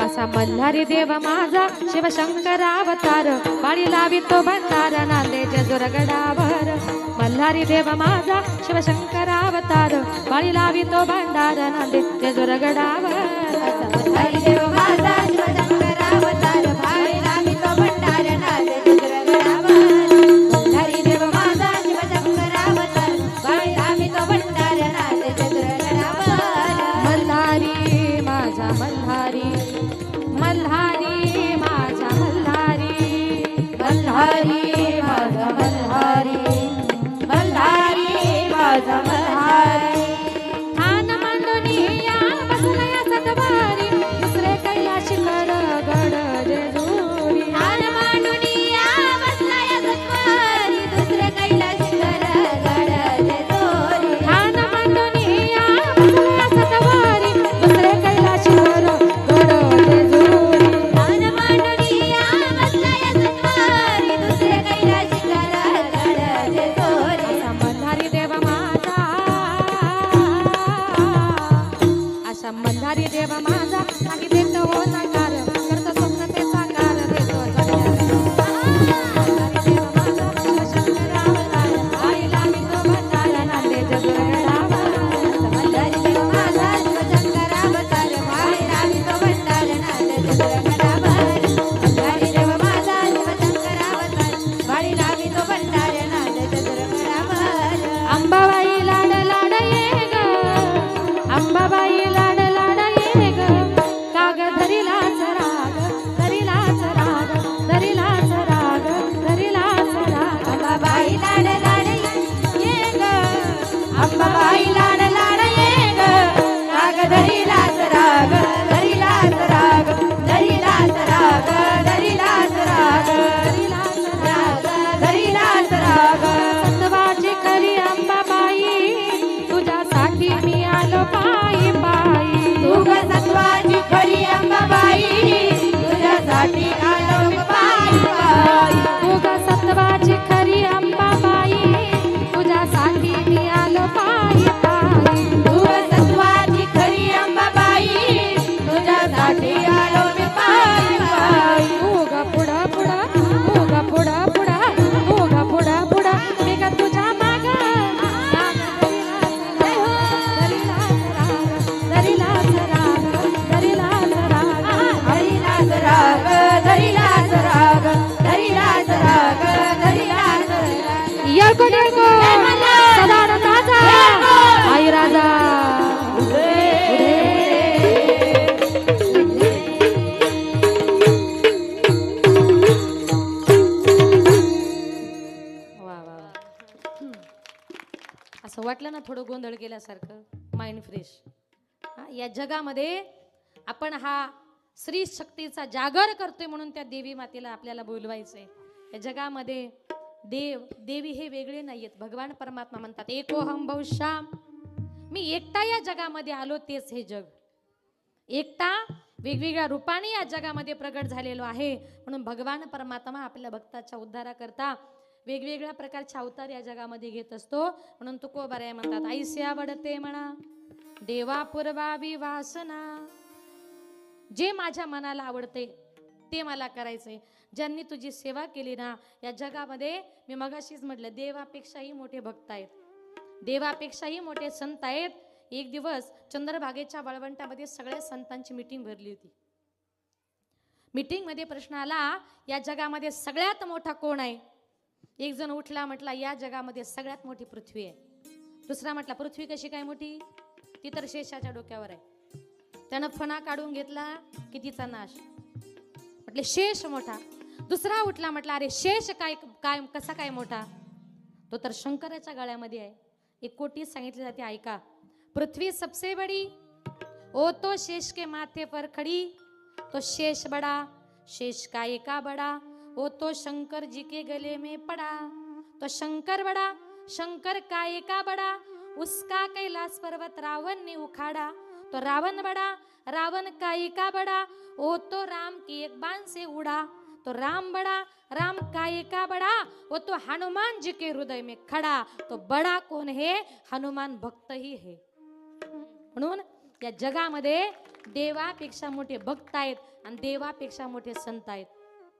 असा मल्हारी देव माझा शिवशंकरावतार, बाळी लावितो भंडार नांदे जेजुरगडावर. मल्हारी देव माझा शिवशंकरावतार, बाळी लावितो भंडार नांदे जेजुरगडावर. हरी देव माझा शिवशंकरावतार, भाळी लावितो भंडार नांदे जेजुरगडावर. हरी देव माझा शिवशंकरावतार, भाळी लावितो भंडार नांदे जेजुरगडावर. मल्हारी माझा मल्हारी, मल्हारी माझा मल्हारी, मल्हारी माझा मल्हारी, मल्हारी माझा मल्हारी. ठाण मांडूनी या बसला या सतवारी, दुसरे कैलाशी कर गड जेजुरी. ठाण मांडूनी या बसला या सतवारी, दुसरे कैलाशी कर गड जेजुरी. ठाण मांडूनी या बसला या सतवारी, दुसरे कैलाशी कर गड जेजुरी. ठाण मांडूनी या बसला या सतवारी, दुसरे कैलाशी कर गड जेजुरी. असा मल्हारी देव माझा, असा मल्हारी देव माझा, नाही देत हो नकार, करतो स्वप्न ते साकार, देतो जगण्याला. मल्हारी देव माझा शिवशंकरावतार, आई लावितो भंडार नांदे जेजुरगडावर. मल्हारी देव माझा शिवशंकरावतार, भाळी लावितो भंडार नांदे जेजुरगडावर. मल्हारी देव माझा शिवशंकरावतार, भाळी लावितो भंडार नांदे जेजुरगडावर. अंबाबाई लाड लाड ये ग, अंबाबाई लाड लाड ये ग, काग धरिलाच राग, धरिलाच राग, धरिलाच राग, धरिलाच राग. अंबाबाई लाड लाड ये ग, अंबाबाई लाड लाड ये ग, राग धरिलाच राग, धरिलाच राग, धरिलाच राग, धरिलाच राग, धरिलाच राग, धरिलाच राग. सत्वाची खरी अंबाबाई, तुझ्यासाठी मी आलो पायी पायी. तू ग सत्वाची खरी अंबाबाई, तुझ्यासाठी आलो पायी पायी. तू ग सत्वाची खरी अंबाबाई, तुझ्यासाठी मी आलो पायी येळकोट सदा आनंदाचा आई राजा वा वा वा. असं वाटलं ना थोडं गोंधळ केल्यासारखं, माइंड फ्रेश. या जगामध्ये आपण हा स्त्री शक्तीचा जागर करतोय म्हणून त्या देवी मातेला आपल्याला बोलवायचंय. या जगामध्ये देवी हे वेगळे नाहीयेत. भगवान परमात्मा म्हणतात एकोहम बहुश्याम, मी एकटा या जगामध्ये आलो तेच हे जग. एकटा वेगवेगळ्या रूपाने या जगामध्ये प्रगट झालेलो आहे. म्हणून भगवान परमात्मा आपल्या भक्ताच्या उद्धाराकरता वेगवेगळ्या प्रकारचे अवतार या जगामध्ये घेत असतो. म्हणून तुकोबाराय म्हणतात ऐस्या वडते म्हणा देवा पूर्वावी वासना. जे माझ्या मनाला आवडते ते मला करायचंय. ज्यांनी तुझी सेवा केली ना या जगामध्ये, मी मगाशीच म्हटलं देवापेक्षाही मोठे भक्त आहेत, देवापेक्षाही मोठे संत आहेत. एक दिवस चंद्रभागेच्या वाळवंटामध्ये सगळ्या संतांची मीटिंग भरली होती. मीटिंग मध्ये प्रश्न आला या जगामध्ये सगळ्यात मोठा कोण आहे. एक जण उठला म्हटला या जगामध्ये सगळ्यात मोठी पृथ्वी आहे. दुसरा म्हटला पृथ्वी कशी काय मोठी, ती तर शेषाच्या डोक्यावर आहे. त्यानं फणा काढून घेतला की तिचा नाश. म्हटले शेष मोठा. दुसरा उठला म्हटला अरे शेष काय काय कसा काय मोठा, तो तर शंकराच्या गळ्यामध्ये आहे. एक कोटी सांगितले जाते ऐका. पृथ्वी सबसे बड़ी ओ तो शेष के माथे पर खड़ी, तो शेष बड़ा शेष काय का बड़ा, ओ तो शंकर जी के गले में पड़ा, तो शंकर बड़ा शंकर काय का बड़ा, उसका कैलाश पर्वत रावण ने उखाड़ा, तो रावण बड़ा रावण काय का बड़ा, ओ तो राम की एक बाण से उड़ा, तो राम बड़ा राम काय का बड़ा, वो तो हनुमान जी के हृदय में खड़ा, तो बड़ा कौन है हनुमान भक्त ही है. म्हणून या जगामध्ये देवापेक्षा मोठे भक्त आहेत आणि देवापेक्षा मोठे संत आहेत.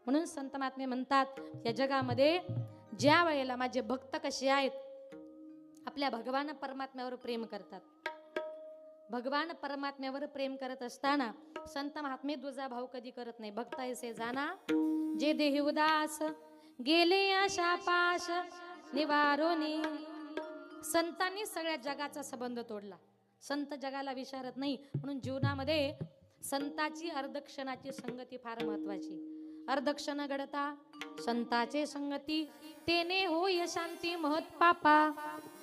म्हणून संत महात्मे म्हणतात या जगामध्ये ज्या वेळेला माझे भक्त कसे आहेत, आपल्या भगवान परमात्म्यावर प्रेम करतात. भगवान परमात्म्यावर प्रेम करत असताना संत महात्मे दुजा भाव कधी करत नाही. भक्त ऐसे जाना जे देही उदास गेले आशा पाश निवारोनी. संतांनी सगळ्या जगाचा संबंध तोडला. संत जगाला विचारत नाही. म्हणून जीवनामध्ये संताची अर्धक्षणाची संगती फार महत्वाची. अर्धक्षण घडता संताचे संगती तेने होय शांती महत पापा.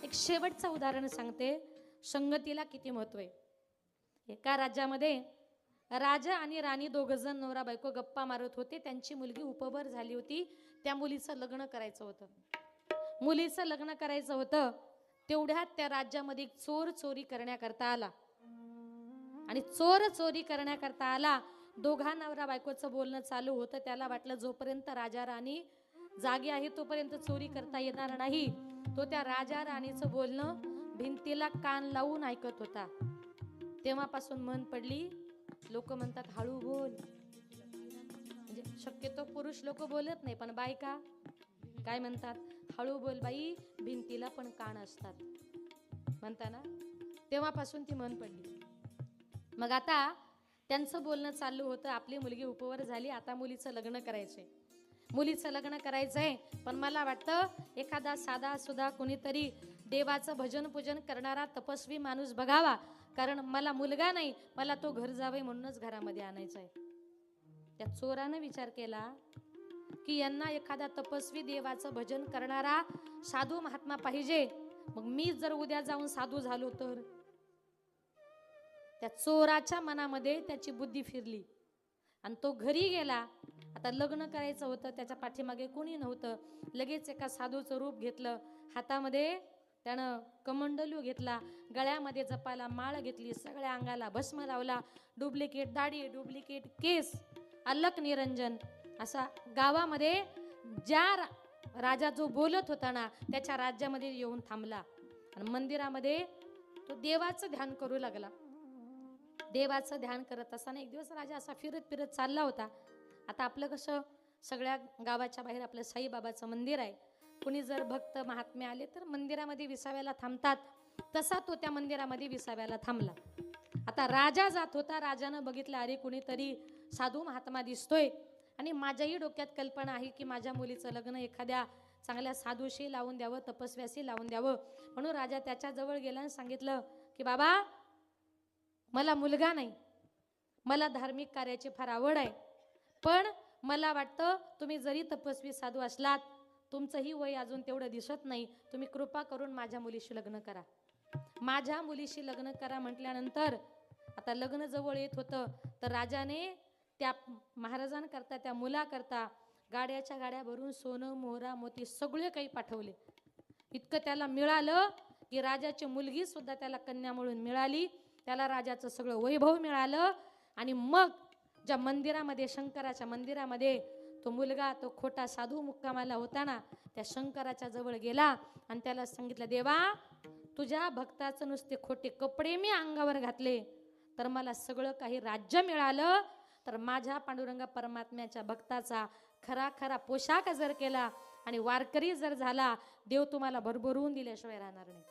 एक शेवटचं उदाहरण सांगते, संगतीला किती महत्व आहे. एका राज्यामध्ये राजा आणि राणी दोघ जण नवरा बायको गप्पा मारत होते. त्यांची मुलगी उपभर झाली होती. त्या मुलीचं लग्न करायचं होतं. मुलीचं लग्न करायचं होतं तेवढ्यात त्या राज्यामध्ये चोर चोरी करण्याकरता आला. आणि चोर चोरी करण्याकरता आला. दोघा नवरा बायकोचं बोलणं चालू होतं. त्याला वाटलं जोपर्यंत राजा राणी जागी आहे तोपर्यंत चोरी करता येणार नाही. तो त्या राजा राणीचं बोलणं भिंतीला कान लावून ऐकत होता. तेव्हापासून मन पडली. लोक म्हणतात हळू बोल, म्हणजे शक्यतो पुरुष लोक बोलत नाही, पण बायका काय म्हणतात, हळू बोल बाई, भिंतीला पण कान असतात म्हणता ना. तेव्हापासून ती मन पडली. मग आता त्यांचं बोलणं चालू होतं. आपली मुलगी उपवर झाली, आता मुलीचं लग्न करायचंय. मुलीचं लग्न करायचंय, पण मला वाटतं एखादा साधा सुद्धा कोणीतरी देवाचं भजन पूजन करणारा तपस्वी माणूस बघावा. कारण मला मुलगा नाही, मला तो घर जावई म्हणूनच घरामध्ये आणायचा आहे. त्या चोरानं विचार केला की यांना एखादा तपस्वी देवाचं भजन करणारा साधू महात्मा पाहिजे. मग मी जर उद्या जाऊन साधू झालो तर. त्या चोराच्या मनामध्ये त्याची बुद्धी फिरली आणि तो घरी गेला. आता लग्न करायचं होतं, त्याच्या पाठीमागे कोणी नव्हतं. लगेच एका साधूचं रूप घेतलं. हातामध्ये त्यानं कमंडलू घेतला, गळ्यामध्ये जपाला माळ घेतली, सगळ्या अंगाला भस्म लावला, डुप्लिकेट दाढी, डुप्लिकेट केस, अलक निरंजन असा गावामध्ये ज्या राजा जो बोलत होता ना त्याच्या राज्यामध्ये येऊन थांबला. आणि मंदिरामध्ये तो देवाचं ध्यान करू लागला. देवाचं ध्यान करत असताना एक दिवस राजा असा फिरत फिरत चालला होता. आता आपलं कसं सगळ्या गावाच्या बाहेर आपलं साईबाबाचं मंदिर आहे. कुणी जर भक्त महात्मे आले तर मंदिरामध्ये विसाव्याला थांबतात. तसा तो त्या मंदिरामध्ये विसाव्याला थांबला. आता राजा जात होता. राजानं बघितलं अरे कुणीतरी साधू महात्मा दिसतोय आणि माझ्याही डोक्यात कल्पना आहे की माझ्या मुलीचं लग्न एखाद्या चांगल्या साधूशी लावून द्यावं, तपस्व्याशी लावून द्यावं. म्हणून राजा त्याच्याजवळ गेला आणि सांगितलं की बाबा, मला मुलगा नाही, मला धार्मिक कार्याची फार आवड आहे, पण मला वाटतं तुम्ही जरी तपस्वी साधू असलात, तुमचंही वय अजून तेवढं दिसत नाही, तुम्ही कृपा करून माझ्या मुलीशी लग्न करा. माझ्या मुलीशी लग्न करा म्हटल्यानंतर आता लग्न जवळ येत होतं, तर राजाने त्या महाराजांकरता, त्या मुलाकरता गाड्याच्या गाड्या भरून सोनं, मोहरा, मोती सगळे काही पाठवले. इतकं त्याला मिळालं की राजाची मुलगी सुद्धा त्याला कन्या म्हणून मिळाली, त्याला राजाचं सगळं वैभव मिळालं. आणि मग ज्या मंदिरामध्ये, शंकराच्या मंदिरामध्ये तो मुलगा, तो खोटा साधू मुक्कामाला होता ना, त्या शंकराच्या जवळ गेला आणि त्याला सांगितलं, देवा, तुझ्या भक्ताचं नुसते खोटे कपडे मी अंगावर घातले तर मला सगळं काही राज्य मिळालं, तर माझ्या पांडुरंग परमात्म्याच्या भक्ताचा खरा खरा पोशाख जर केला आणि वारकरी जर झाला, देव तुम्हाला भरभरून दिल्याशिवाय राहणार नाही.